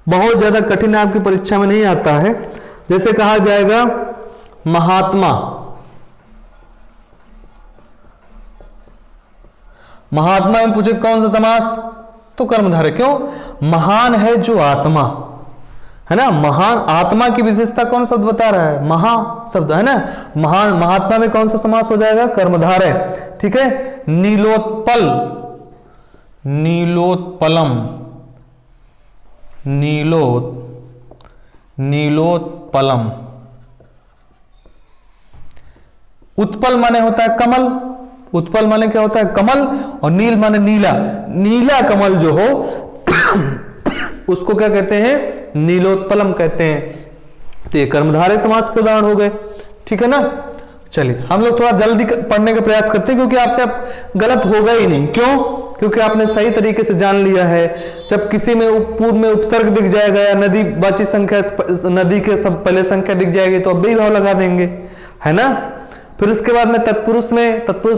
Speaker 1: बहुत ज्यादा कठिन आपकी परीक्षा में नहीं आता है। जैसे कहा जाएगा महात्मा, महात्मा में पूछे कौन सा समास? तो कर्मधारय। क्यों? महान है जो आत्मा है ना, महान आत्मा की विशेषता कौन शब्द बता रहा है? महा शब्द है ना। महान, महात्मा में कौन सा समास हो जाएगा? कर्मधारय। ठीक है। नीलोत्पल, नीलोत्पलम, नीलोत्पलम। उत्पल माने होता है कमल, उत्पल माने क्या होता है? कमल, और नील माने नीला। नीला कमल जो हो उसको क्या कहते हैं? नीलोत्पलम कहते हैं। तो ये कर्मधारय समास के उदाहरण हो गए। ठीक है ना? चलिए हम लोग थोड़ा जल्दी पढ़ने का प्रयास करते हैं, क्योंकि आपसे अब गलत होगा ही नहीं। क्यों? क्योंकि आपने सही तरीके से जान लिया है। जब किसी में पूर्व में उपसर्ग दिख जाएगा या नदी बाची संख्या, नदी के सब पहले संख्या दिख जाएगी तो अब भी भाव लगा देंगे, है ना। फिर उसके बाद में तत्पुरुष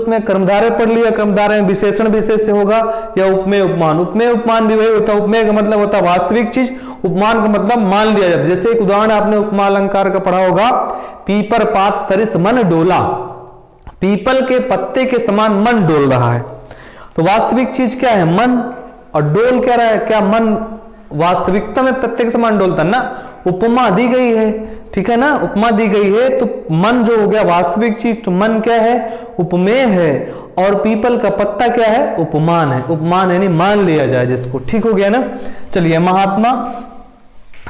Speaker 1: में कर्मधारय पढ़ लिया, कर्मधारय में विशेषण विशेष होगा या उपमेय उपमान। उपमेय उपमान भी वही होता है। उपमेय का मतलब होता है वास्तविक चीज, उपमान का मतलब मान लिया जाता है। जैसे एक उदाहरण आपने उपमा अलंकार का पढ़ा होगा, पीपर पात सरिस मन डोला, पीपल के पत्ते के समान मन डोल रहा है। तो वास्तविक चीज क्या है? मन, और डोल क्या रहा है? क्या मन वास्तविकता में पत्ते के समान डोलता है ना। उपमा दी गई है, ठीक है ना, उपमा दी गई है, तो मन जो हो गया वास्तविक चीज, तो मन क्या है? उपमेय है, और पीपल का पत्ता क्या है? उपमान है। उपमान यानी मान लिया जाए जिसको। ठीक हो गया ना। चलिए, महात्मा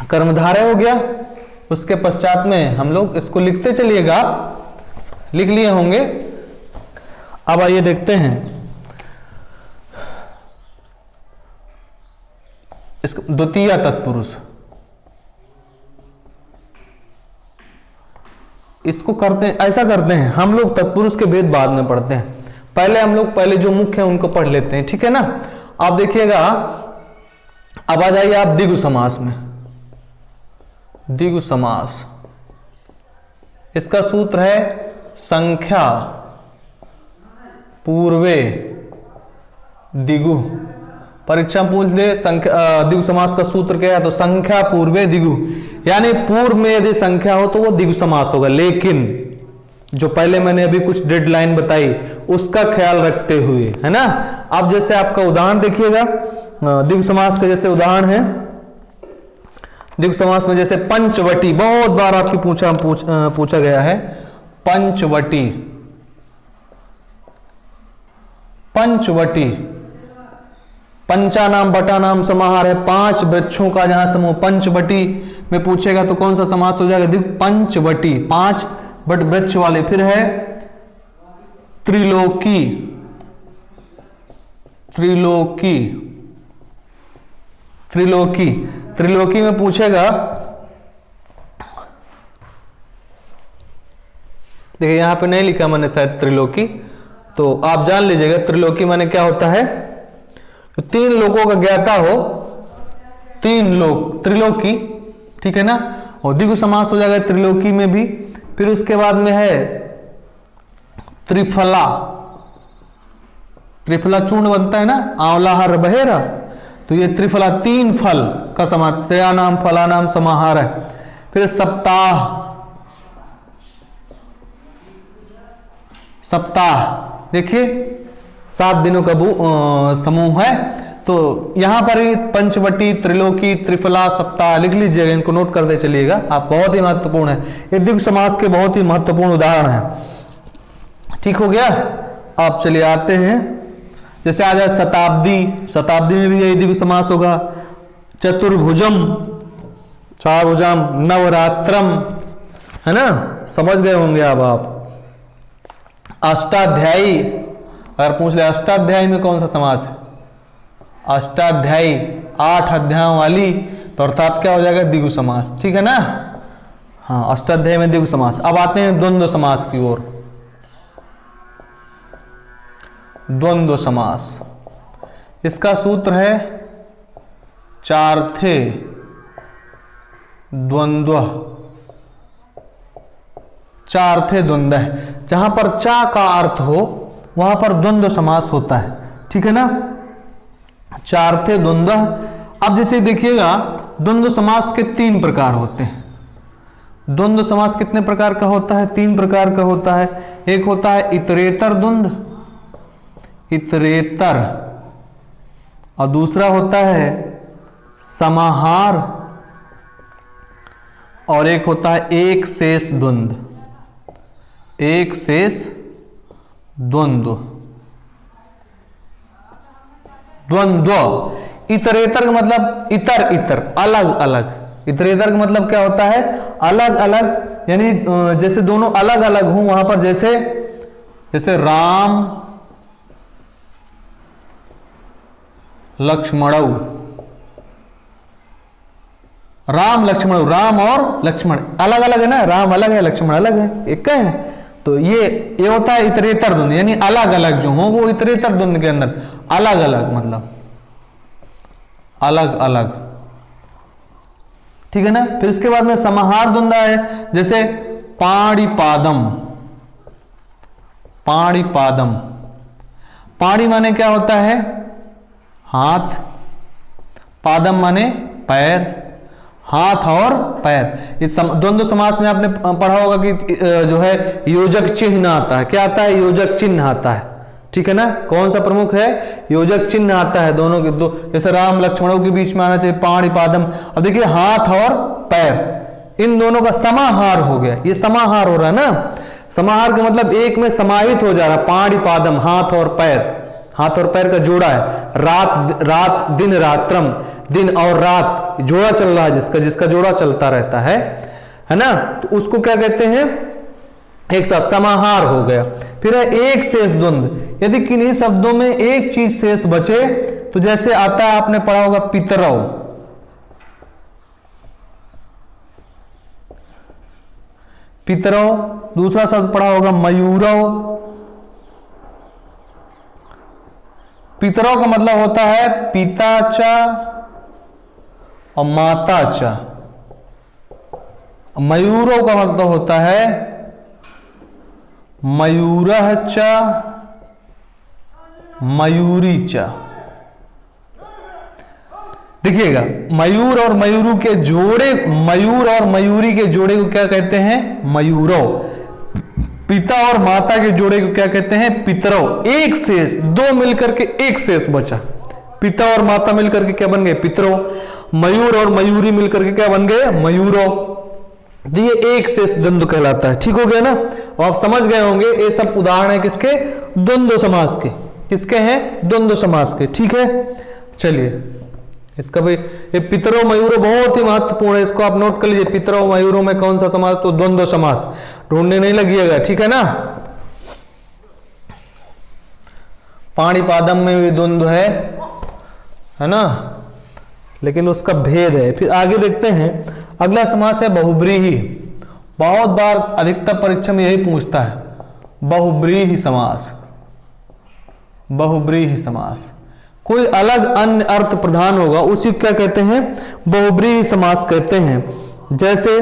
Speaker 1: कर्मधारय हो गया। उसके पश्चात में हम लोग इसको लिखते चलिएगा, लिख लिए होंगे। अब आइए देखते हैं इसको, द्वितीय तत्पुरुष। इसको करते हैं, ऐसा करते हैं हम लोग, तत्पुरुष के भेद बाद में पढ़ते हैं। पहले हम लोग पहले जो मुख्य है उनको पढ़ लेते हैं। ठीक है ना। आप देखिएगा, अब आ जाइए आप द्विगु समास में। द्विगु समास, इसका सूत्र है संख्या पूर्वे दिगु। परीक्षा पूछ ले संख्या द्विगु समास का सूत्र क्या है, तो संख्या पूर्वे दिगु, यानी पूर्व में यदि संख्या हो तो वो द्विगु समास होगा। लेकिन जो पहले मैंने अभी कुछ डेडलाइन बताई उसका ख्याल रखते हुए, है ना। अब जैसे आपका उदाहरण देखिएगा द्विगु समास का, जैसे उदाहरण है द्विगु समास में, जैसे पंचवटी, बहुत बार आपकी पूछा गया है। पंचवटी, पंचवटी, पंचानाम बटानाम समाहार है, 5 वृक्षों का जहां समूह। पंचवटी में पूछेगा तो कौन सा समास हो जाएगा? पंचवटी, 5 बट वृक्ष वाले। फिर है त्रिलोकी, त्रिलोकी, त्रिलोकी, त्रिलोकी में पूछेगा, देखिए यहां पे नहीं लिखा मैंने शायद त्रिलोकी, तो आप जान लीजिएगा त्रिलोकी माने क्या होता है। तो 3 लोगों का ज्ञाता हो, 3 लोग, त्रिलोकी। ठीक है ना। और द्विगु समास हो जाएगा त्रिलोकी में भी। फिर उसके बाद में है त्रिफला, त्रिफला चूर्ण बनता है ना, आंवला हर बहेरा, तो ये त्रिफला 3 फल का समाहार, त्रयानाम फलानाम समाहार है। फिर सप्ताह, सप्ताह देखिए 7 दिनों का समूह है। तो यहां पर ही पंचवटी, त्रिलोकी, त्रिफला, सप्ताह लिख लीजिएगा, इनको नोट करते चलिएगा आप, बहुत ही महत्वपूर्ण है। ये द्विगु समास के बहुत ही महत्वपूर्ण उदाहरण है। ठीक हो गया। आप चलिए आते हैं, जैसे आ जाए शताब्दी, शताब्दी में भी यही द्विगु समास होगा। चतुर्भुजम, 4 भुजाम, नवरात्रम, है ना, समझ गए होंगे अब आप। अष्टाध्यायी, अगर पूछ ले अष्टाध्यायी में कौन सा समास है, अष्टाध्यायी 8 अध्यायों वाली, तो अर्थात क्या हो जाएगा, द्विगु समास। ठीक है ना, हाँ, अष्टाध्यायी में द्विगु समास। अब आते हैं द्वंद्व समास की ओर। द्वंद्व समास, इसका सूत्र है चार्थे द्वंद्व, चार्थे द्वंद्व है। जहां पर चा का अर्थ हो वहां पर द्वंद्व समास होता है। ठीक है ना, चार्थे द्वंद्व। अब जैसे देखिएगा, द्वंद्व समास के 3 प्रकार होते हैं। द्वंद्व समास कितने प्रकार का होता है, 3 प्रकार का होता है। एक होता है इतरेतर द्वंद्व, इतरेतर, और दूसरा होता है समाहार, और एक होता है एक शेष द्वंद्व, एक शेष द्वंद्व। द्वंद्व इतरेतर का मतलब इतर इतर, अलग अलग। इतरेतर का मतलब क्या होता है, अलग अलग, यानी जैसे दोनों अलग अलग हों, वहां पर जैसे जैसे राम लक्ष्मणौ, राम लक्ष्मण, राम और लक्ष्मण अलग अलग है ना, राम अलग है, लक्ष्मण अलग है, एक है। तो ये होता है इतरेतर द्वंद्व, यानी अलग अलग जो हो वो इतरेतर द्वंद्व के अंदर अलग अलग, मतलब अलग अलग। ठीक है ना। फिर उसके बाद में समाहार द्वंद्व है, जैसे पाणिपादम, पाणिपादम, पाणी माने क्या होता है, हाथ, पादम माने पैर, हाथ और पैर। इस द्वंद्व समास में आपने पढ़ा होगा कि जो है योजक चिन्ह आता है। क्या आता है, योजक चिन्ह आता है। ठीक है ना, कौन सा प्रमुख है, योजक चिन्ह आता है दोनों के, दो जैसे राम लक्ष्मणों के बीच में आना चाहिए पाणिपादम। अब देखिए हाथ और पैर, इन दोनों का समाहार हो गया, ये समाहार हो रहा है ना। समाहार का मतलब एक में समाहित हो जा रहा है, पाणिपादम हाथ और पैर, हाथ और पैर का जोड़ा है। रात रात, दिन रात्रम, दिन और रात जोड़ा चल रहा है, जिसका जिसका जोड़ा चलता रहता है ना, तो उसको क्या कहते हैं, एक साथ समाहार हो गया। फिर है एक शेष द्वंद्व, यदि किन्हीं शब्दों में एक चीज शेष बचे, तो जैसे आता है, आपने पढ़ा होगा पितरौ, पितरौ। दूसरा शब्द पढ़ा होगा मयूरौ। पितरौ का मतलब होता है पिताचा और माताचा। मयूरौ का मतलब होता है मयूरः च मयूरी च। देखिएगा, मयूर और मयूरू के जोड़े, मयूर और मयूरी के जोड़े को क्या कहते हैं, मयूरौ। पिता और माता के जोड़े को क्या कहते हैं, पितरौ। एक शेष, दो मिलकर के एक शेष बचा, पिता और माता मिलकर के क्या बन गए, पितरौ। मयूर और मयूरी मिलकर के क्या बन गए, मयूरौ। तो ये एक शेष द्वंद्व कहलाता है। ठीक हो गया ना। और आप समझ गए होंगे, ये सब उदाहरण है किसके, द्वंद्व समास के। किसके हैं, द्वंद्व समास के। ठीक है, चलिए इसका भी, ये पितरो मयूरो बहुत ही महत्वपूर्ण है, इसको आप नोट कर लीजिए। पितरो मयूरो में कौन सा समास, तो द्वंद्व समास। ढूंढने नहीं लगिएगा, ठीक है ना। पाणिपादम में भी द्वंद्व है ना, लेकिन उसका भेद है। फिर आगे देखते हैं, अगला समास है बहुब्रीहि। बहुत बार अधिकतर परीक्षा में यही पूछता है, बहुब्रीहि समास। बहुब्रीहि समास, कोई अलग अन्य अर्थ प्रधान होगा, उसी क्या कहते हैं, बहुब्रीहि समास कहते हैं। जैसे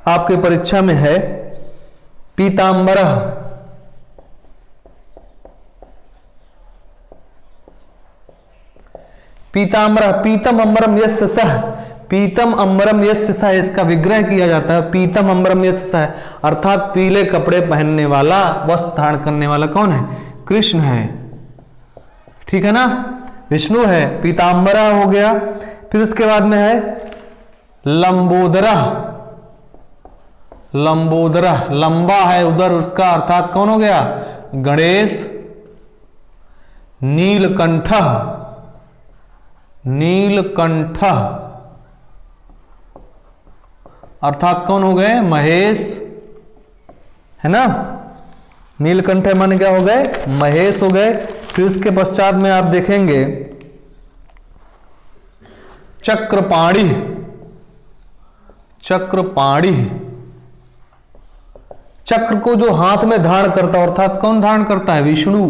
Speaker 1: आपके परीक्षा में है पीतांबरः, पीताम्बर, पीतम अम्बरम यस्य सः, पीतम अम्बरम यस्य सः, इसका विग्रह किया जाता है पीतम अम्बरम यस्य सः, अर्थात पीले कपड़े पहनने वाला, वस्त्र धारण करने वाला कौन है? कृष्ण है, ठीक है ना, विष्णु है। पीताम्बरा हो गया। फिर उसके बाद में है लंबोदरा, लंबोदरा लंबा है उधर उसका, अर्थात कौन हो गया? गणेश। नीलकंठ, नीलकंठ अर्थात कौन हो गए? महेश, है ना, नीलकंठ माने क्या हो गए? महेश हो गए। फिर उसके पश्चात में आप देखेंगे चक्रपाणी, चक्रपाणी, चक्र को जो हाथ में धारण करता है, अर्थात कौन धारण करता है? विष्णु,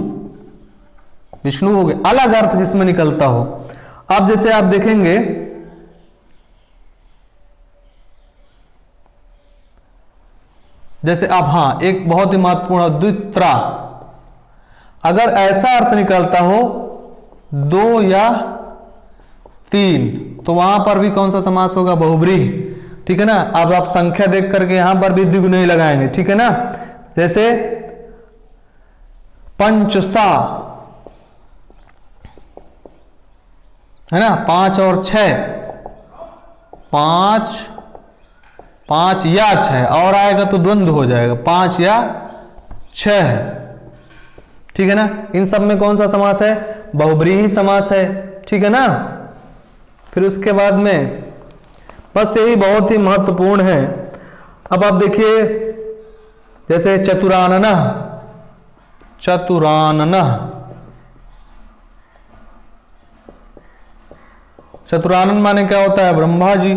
Speaker 1: विष्णु हो गए, अलग अर्थ जिसमें निकलता हो। अब जैसे आप देखेंगे जैसे आप, हाँ, एक बहुत ही महत्वपूर्ण द्वित्रा, अगर ऐसा अर्थ निकलता हो 2 या 3 तो वहां पर भी कौन सा समास होगा? बहुब्रीहि, ठीक है ना। अब आप संख्या देख करके यहां पर भी द्विगुणी लगाएंगे, ठीक है ना। जैसे पंचसा, है ना, 5 और 6, 5 5 या 6, और आएगा तो द्वंद्व हो जाएगा, 5 या 6, ठीक है ना। इन सब में कौन सा समास है? बहुब्रीहि समास है, ठीक है ना। फिर उसके बाद में बस यही बहुत ही महत्वपूर्ण है। अब आप देखिए जैसे चतुरानन, चतुरानन, चतुरानन माने क्या होता है? ब्रह्मा जी।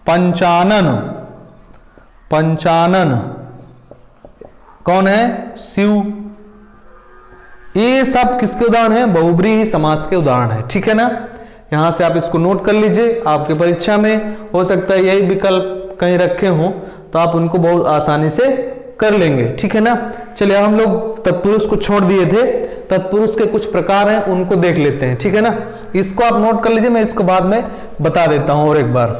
Speaker 1: पंचानन, पंचानन कौन है? शिव। ये सब किसके उदाहरण है? बहुब्रीहि समास के उदाहरण है, ठीक है ना। यहां से आप इसको नोट कर लीजिए, आपके परीक्षा में हो सकता है यही विकल्प कहीं रखे हों तो आप उनको बहुत आसानी से कर लेंगे, ठीक है ना। चलिए, हम लोग तत्पुरुष को छोड़ दिए थे, तत्पुरुष के कुछ प्रकार हैं उनको देख लेते हैं, ठीक है ना। इसको आप नोट कर लीजिए, मैं इसको बाद में बता देता हूं और एक बार।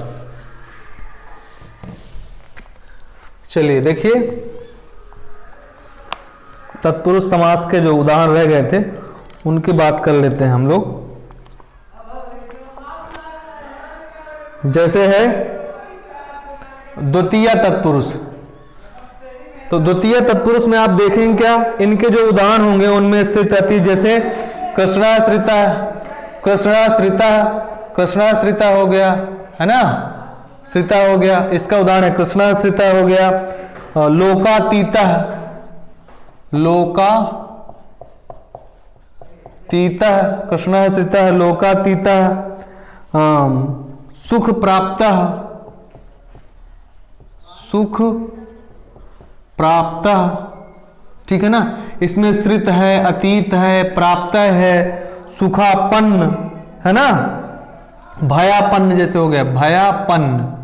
Speaker 1: चलिए देखिए, तत्पुरुष समास के जो उदाहरण रह गए थे उनकी बात कर लेते हैं हम लोग। जैसे है द्वितीय तत्पुरुष, तो द्वितीय तत्पुरुष में आप देखेंगे क्या, इनके जो उदाहरण होंगे उनमें स्थित अति, जैसे कृष्णाश्रिता, कृष्णाश्रिता, कृष्णाश्रिता हो गया, है ना, श्रिता हो गया, इसका उदाहरण है कृष्णाश्रिता हो गया। लोकातीता, लोकातीता, कृष्णाश्रिता, लोकातीता। सुख प्राप्त, सुख प्राप्त, ठीक है ना। इसमें श्रित है, अतीत है, प्राप्त है, सुखापन्न, है ना, भयापन्न जैसे हो गया, भयापन्न,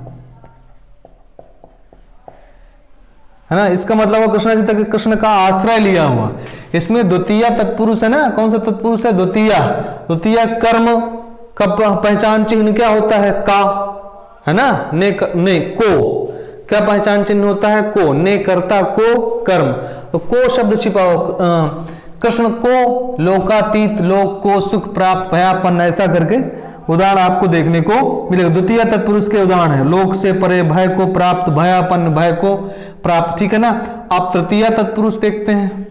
Speaker 1: है ना। इसका मतलब वो कृष्णाश्रिता के कृष्ण का आश्रय लिया हुआ। इसमें द्वितीय तत्पुरुष है ना, कौन सा तत्पुरुष है? द्वितीय। द्वितीय कर्म का पहचान चिन्ह क्या होता है? का, है ना, ने को, क्या पहचान चिन्ह होता है? को, ने कर्ता को कर्म, तो को शब्द छिपा हो। कृष्ण को लोकातीत, लोक को सुख प्राप्त, भयापन्न, ऐसा करके उदाहरण आपको देखने को मिलेगा। द्वितीय तत्पुरुष के उदाहरण है लोक से परे, भय को प्राप्त, भयापन्न, भय को प्राप्त, ठीक है ना। आप तृतीय तत्पुरुष देखते हैं,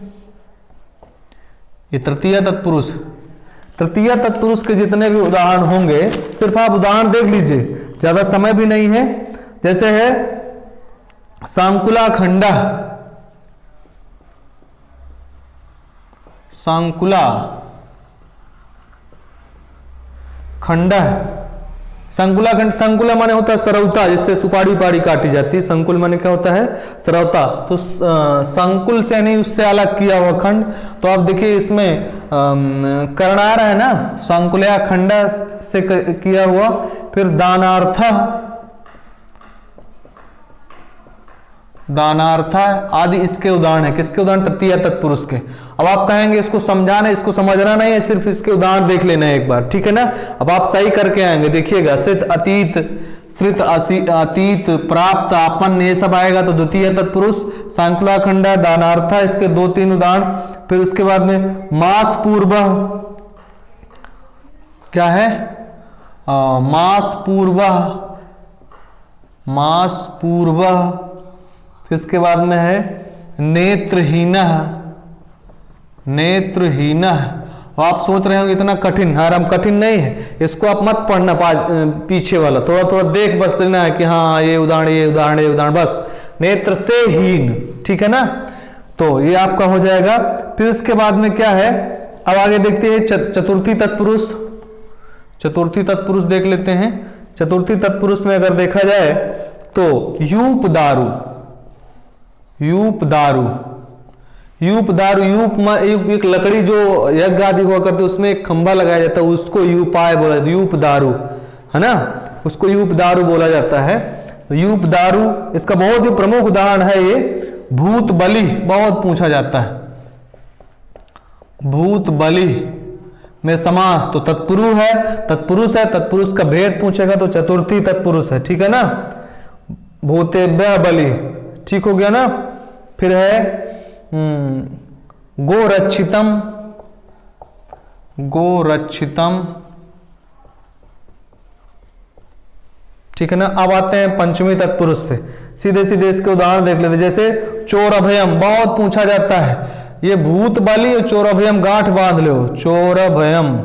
Speaker 1: ये तृतीय तत्पुरुष, तृतीय तत्पुरुष के जितने भी उदाहरण होंगे सिर्फ आप उदाहरण देख लीजिए, ज्यादा समय भी नहीं है। जैसे है सांकुला खंडा, सांकुला खंडा, संकुला खंड, संकुला माने होता है सरौता, जिससे सुपारी उपाड़ी काटी जाती है। संकुल माने क्या होता है? सरौता। तो संकुल से नहीं, उससे अलग किया हुआ खंड। तो आप देखिए इसमें कर्णार है ना, संकुलया खंडा से किया हुआ। फिर दानार्थ, दानार्था आदि इसके उदाहरण है। किसके उदाहरण? तृतीय तत्पुरुष के। अब आप कहेंगे इसको समझाना, इसको समझना नहीं है, सिर्फ इसके उदाहरण देख लेना है एक बार, ठीक है ना। अब आप सही करके आएंगे, देखिएगा श्रित अतीत, श्रित अतीत, प्राप्त, आपन्न, ये सब आएगा तो द्वितीय तत्पुरुष। सांकुला खंडा, दानार्था, इसके 2-3 उदाहरण। फिर उसके बाद में मास पूर्व, क्या है? मास पूर्व, मास पूर्व। फिर इसके बाद में है नेत्रहीन, नेत्रहीन। आप सोच रहे हो इतना कठिन, हम कठिन नहीं है, इसको आप मत पढ़ना पीछे वाला, थोड़ा थोड़ा देख बस लेना है कि हाँ ये उदाहरण, ये उदाहरण, ये उदाहरण, बस नेत्र से हीन, ठीक है ना। तो ये आपका हो जाएगा। फिर उसके बाद में क्या है, अब आगे देखते हैं चतुर्थी तत्पुरुष। चतुर्थी तत्पुरुष देख लेते हैं। चतुर्थी तत्पुरुष में अगर देखा जाए तो यूप दारू, यूप दारू, यूप दारू, यूप एक लकड़ी जो यज्ञ आदि हुआ करते उसमें एक खंभा लगाया जाता है, उसको यूपाय बोला जाता है, यूप दारू, है ना, उसको यूप दारू बोला जाता है। तो यूप दारू इसका बहुत ही प्रमुख उदाहरण है ये भूत बलि, बहुत पूछा जाता है। भूत बलि में समास तो तत्पुरुष है, तत्पुरुष है, तत्पुरुष का भेद पूछेगा तो चतुर्थी तत्पुरुष है, ठीक है ना। भूतेभ्य बलि, ठीक हो गया ना। फिर है गोरक्षितम, गोरक्षितम, ठीक है ना। अब आते हैं पंचमी तत्पुरुष पे, सीधे सीधे इसके उदाहरण देख लेते। जैसे चोर अभयम, बहुत पूछा जाता है, ये भूत बलि और चोर अभयम गांठ बांध लो। चोर अभयम,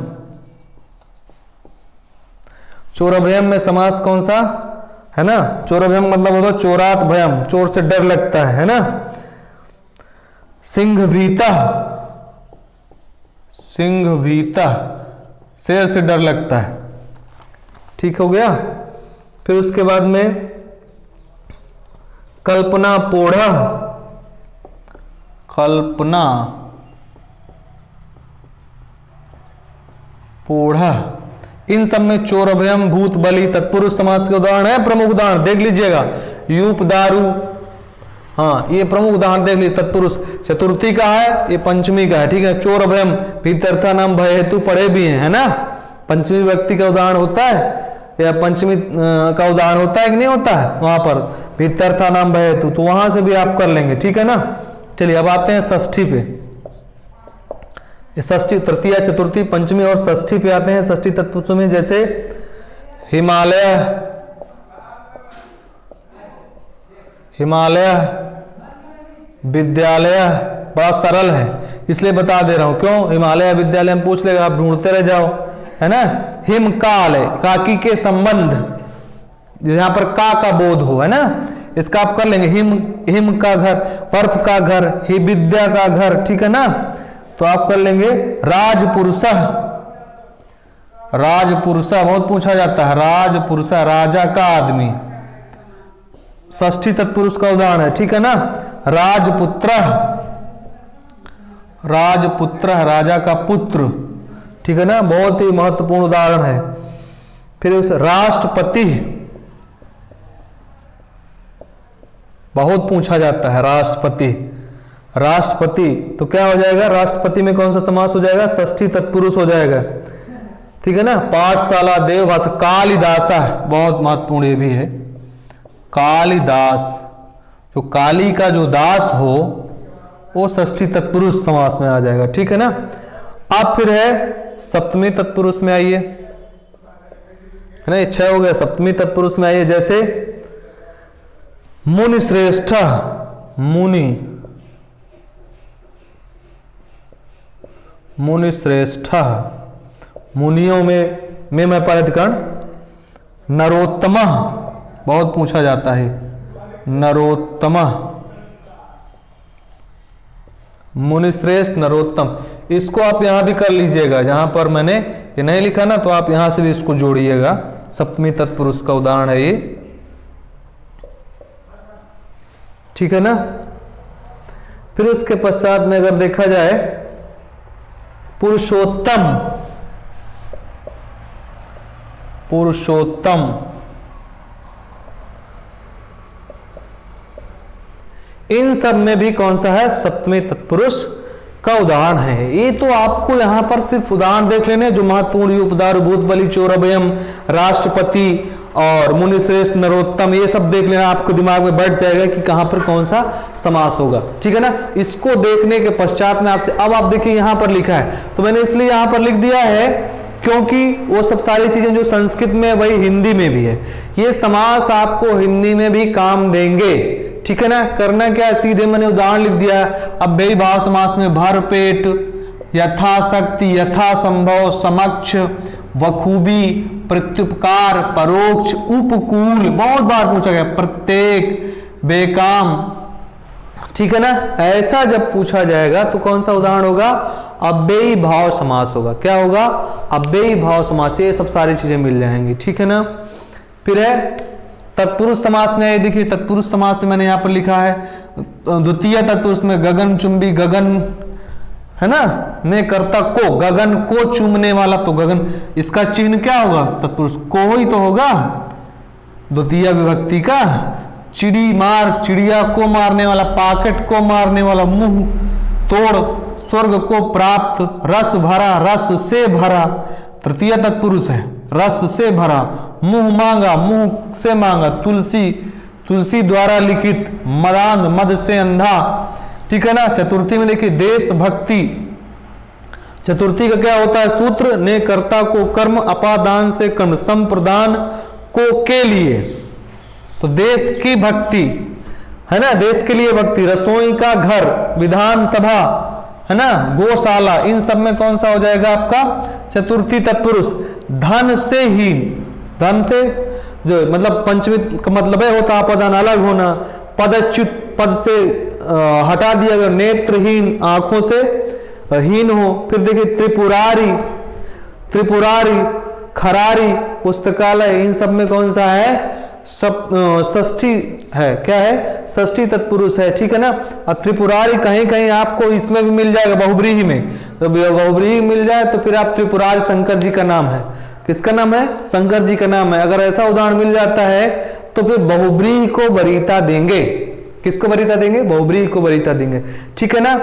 Speaker 1: चोर अभयम में समास कौन सा है ना? चोर अभयम मतलब होता चोरात भयम, चोर से डर लगता है ना। सिंह भीता, सिंह भीता, शेर से डर लगता है, ठीक हो गया। फिर उसके बाद में कल्पना पोढ़ा, कल्पना पोढ़ा, इन सब में चोर अभयम, भूत बलि, तत्पुरुष समास के उदाहरण है। प्रमुख उदाहरण देख लीजिएगा, यूप दारू, हाँ ये प्रमुख उदाहरण देख लीजिए। तत्पुरुष चतुर्थी का है, ये पंचमी का है, ठीक है। चोर अभयम भीतरथा नाम भय हेतु पढ़े भी हैं, है ना। पंचमी व्यक्ति का उदाहरण होता है या पंचमी का उदाहरण होता है कि नहीं होता है, वहां पर भीतरथा नाम भय हेतु, तो वहां से भी आप कर लेंगे, ठीक है ना। चलिए अब आते हैं षष्ठी पे। षष्ठी, तृतीया, चतुर्थी, पंचमी और षष्ठी पे आते हैं। षष्ठी तत्पुरुषों में जैसे हिमालय, हिमालय, विद्यालय, बड़ा सरल है इसलिए बता दे रहा हूं। क्यों? हिमालय विद्यालय में पूछ लेगा, आप ढूंढते रह जाओ, है ना। हिम काल है, काकी के संबंध, यहां पर का बोध हो, है ना, इसका आप कर लेंगे। हिम, हिम का घर, पर्थ का घर, ही विद्या का घर, ठीक है ना। तो आप कर लेंगे राजपुरुष, राजपुरुष बहुत पूछा जाता है, राजपुरुष राजा का आदमी, षष्ठी तत्पुरुष का उदाहरण है, ठीक है ना। राजपुत्र, राजपुत्र राजा का पुत्र, ठीक है ना, बहुत ही महत्वपूर्ण उदाहरण है। फिर उस राष्ट्रपति, बहुत पूछा जाता है राष्ट्रपति, राष्ट्रपति तो क्या हो जाएगा, राष्ट्रपति में कौन सा समास हो जाएगा, षष्ठी तत्पुरुष हो जाएगा, ठीक है ना। पाठशाला, देव भाषा, कालिदासा बहुत महत्वपूर्ण ये भी है, कालिदास, जो काली का जो दास हो वो षष्ठी तत्पुरुष समास में आ जाएगा, ठीक है ना। अब फिर है सप्तमी तत्पुरुष में आइए, है ना, 6 हो गया। सप्तमी तत्पुरुष में आइए, जैसे मुनि श्रेष्ठ, मुनि, मुनि श्रेष्ठ, मुनियों में मैं परिधिकरण, नरोत्तम बहुत पूछा जाता है, नरोत्तम, मुनिश्रेष्ठ, नरोत्तम, इसको आप यहां भी कर लीजिएगा, जहां पर मैंने ये नहीं लिखा ना, तो आप यहां से भी इसको जोड़िएगा। सप्तमी तत्पुरुष का उदाहरण है ये, ठीक है ना। फिर उसके पश्चात में अगर देखा जाए पुरुषोत्तम, पुरुषोत्तम, इन सब में भी कौन सा है, सप्तमी तत्पुरुष का उदाहरण है। ये तो आपको यहाँ पर सिर्फ उदाहरण देख लेने, जो महत्वपूर्ण उपदार भूत बलि चोरभयम राष्ट्रपति और मुनिश्रेष्ठ नरोत्तम, ये सब देख लेना, आपको दिमाग में बैठ जाएगा कि कहाँ पर कौन सा समास होगा, ठीक है ना। इसको देखने के पश्चात में आपसे, अब आप देखिए यहाँ पर लिखा है, तो मैंने इसलिए यहाँ पर लिख दिया है क्योंकि वो सब सारी चीजें जो संस्कृत में वही हिंदी में भी है। ये समास आपको हिंदी में भी काम देंगे, ठीक है ना। करना क्या है, सीधे मैंने उदाहरण लिख दिया है। अब बेई भाव समास में भर पेट, यथाशक्ति, यथा संभव, समक्ष, वखूबी, प्रत्युपकार, परोक्ष, उपकूल, बहुत बार पूछा गया, प्रत्येक, बेकाम, ठीक है ना। ऐसा जब पूछा जाएगा तो कौन सा उदाहरण होगा, अव्ययी भाव समास होगा। क्या होगा, अव्ययी भाव समास, ये सब सारी चीजें मिल जाएंगी, ठीक है ना। फिर है तत्पुरुष समास में, देखिए तत्पुरुष समास में मैंने यहाँ पर लिखा है, द्वितीय तत्पुरुष में गगन चुंबी, गगन है ना, ने कर्ता को, गगन को चूमने वाला, तो गगन, इसका चिन्ह क्या होगा, तत्पुरुष को ही तो होगा, द्वितीय विभक्ति का। चिड़ी मार, चिड़िया को मारने वाला, पॉकेट को मारने वाला, मुंह तोड़, स्वर्ग को प्राप्त, रस भरा, रस से भरा, तृतीय तत्पुरुष है, रस से भरा, मुंह मांगा, मुंह से मांगा, तुलसी, तुलसी द्वारा लिखित, मदान, मद से अंधा, ठीक है ना। चतुर्थी में देखिए देशभक्ति, चतुर्थी का क्या होता है, सूत्र, ने कर्ता को कर्म, अपादान से कर्म, संप्रदान को के लिए, तो देश की भक्ति है ना, देश के लिए भक्ति, रसोई का घर, विधानसभा है ना, गौशाला, इन सब में कौन सा हो जाएगा आपका चतुर्थी तत्पुरुष। धन से हीन, धन से जो मतलब पंचमी का मतलब है होता अपदान, अलग होना, पदच्युत, पद से हटा दिया गया, नेत्रहीन, आंखों से हीन हो। फिर देखिए त्रिपुरारी, त्रिपुरारी, खरारी, पुस्तकालय, इन सब में कौन सा है, सब षष्ठी है, क्या है, षष्ठी तत्पुरुष है, ठीक है ना। और त्रिपुरारी कहीं कहीं आपको इसमें भी मिल जाएगा, बहुब्रीही में, तो बहुब्रीही मिल जाए तो फिर आप त्रिपुरारी शंकर जी का नाम है, किसका नाम है, शंकर जी का नाम है। अगर ऐसा उदाहरण मिल जाता है तो फिर बहुब्रीही को वरीयता देंगे, किसको वरीयता देंगे, बहुब्रीही को वरीयता देंगे, ठीक है ना।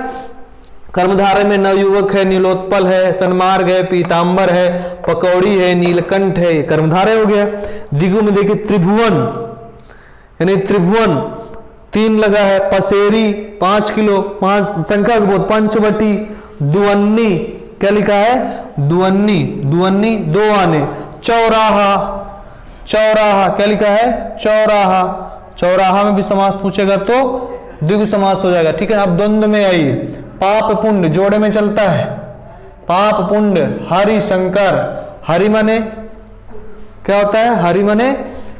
Speaker 1: कर्मधारय में नवयुवक है, नीलोत्पल है, सन्मार्ग है, पीतांबर है, पकौड़ी है, नीलकंठ है, ये कर्मधारय हो गया। दिगु में देखिए त्रिभुवन, यानी त्रिभुवन 3 लगा है, पसेरी 5 किलो, 5 संख्या बहुत, पंचवटी, दुअन्नी, क्या लिखा है, दुअन्नी, दुअन्नी 2 आने, चौराहा, चौराहा, क्या लिखा है, चौराहा, चौराहा में भी समास पूछेगा तो द्विगु समास हो जाएगा, ठीक है। अब द्वंद्व में आइए, पाप पुण्य जोड़े में चलता है, पाप पुण्य, हरि शंकर, हरि माने क्या होता है, हरि माने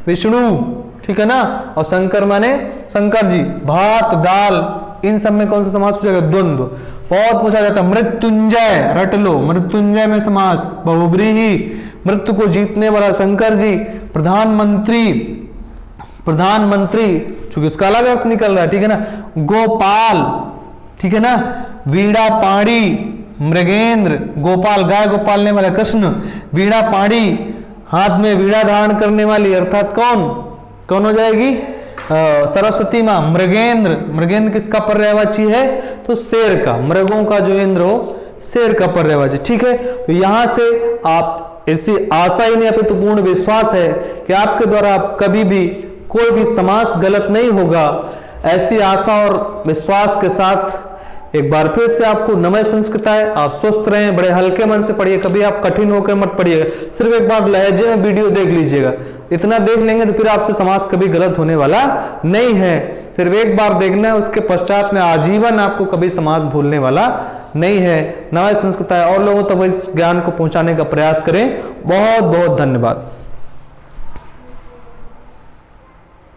Speaker 1: विष्णु, ठीक है ना, और शंकर माने शंकर जी, भात दाल, इन सब में कौन सा समास पूछेगा, द्वंद्व। बहुत पूछा जाता है, मृत्युंजय, रट लो, मृत्युंजय में समास, बहुब्रीही, मृत्यु को जीतने वाला शंकर जी, प्रधानमंत्री, प्रधानमंत्री, चूंकि इसका अलग अर्थ निकल रहा है, ठीक है ना, गोपाल, ठीक है ना, वीणा पाणी, मृगेंद्र, गोपाल, गाय को पालने वाला कृष्ण, वीणा पाणी, हाथ में वीणा धारण करने वाली, अर्थात कौन, कौन हो जाएगी, सरस्वती मां। मृगेंद्र, मृगेंद्र किसका पर्यायवाची है, तो शेर का, मृगों का जो इंद्र हो, शेर का पर्यायवाची, ठीक है। तो यहां से आप ऐसी आशा ही नहीं, अपितु पूर्ण विश्वास है कि आपके द्वारा कभी भी कोई भी समास गलत नहीं होगा। ऐसी आशा और विश्वास के साथ एक बार फिर से आपको नमः संस्कृताय, आप स्वस्थ रहें, बड़े हल्के मन से पढ़िए, कभी आप कठिन होकर मत पढ़िएगा, सिर्फ एक बार लहजे में वीडियो देख लीजिएगा, इतना देख लेंगे तो फिर आपसे समास कभी गलत होने वाला नहीं है। सिर्फ एक बार देखना है, उसके पश्चात में आजीवन आपको कभी समास भूलने वाला नहीं है। नमः संस्कृताय और लोगों तक इस ज्ञान को पहुंचाने का प्रयास करें। बहुत बहुत धन्यवाद।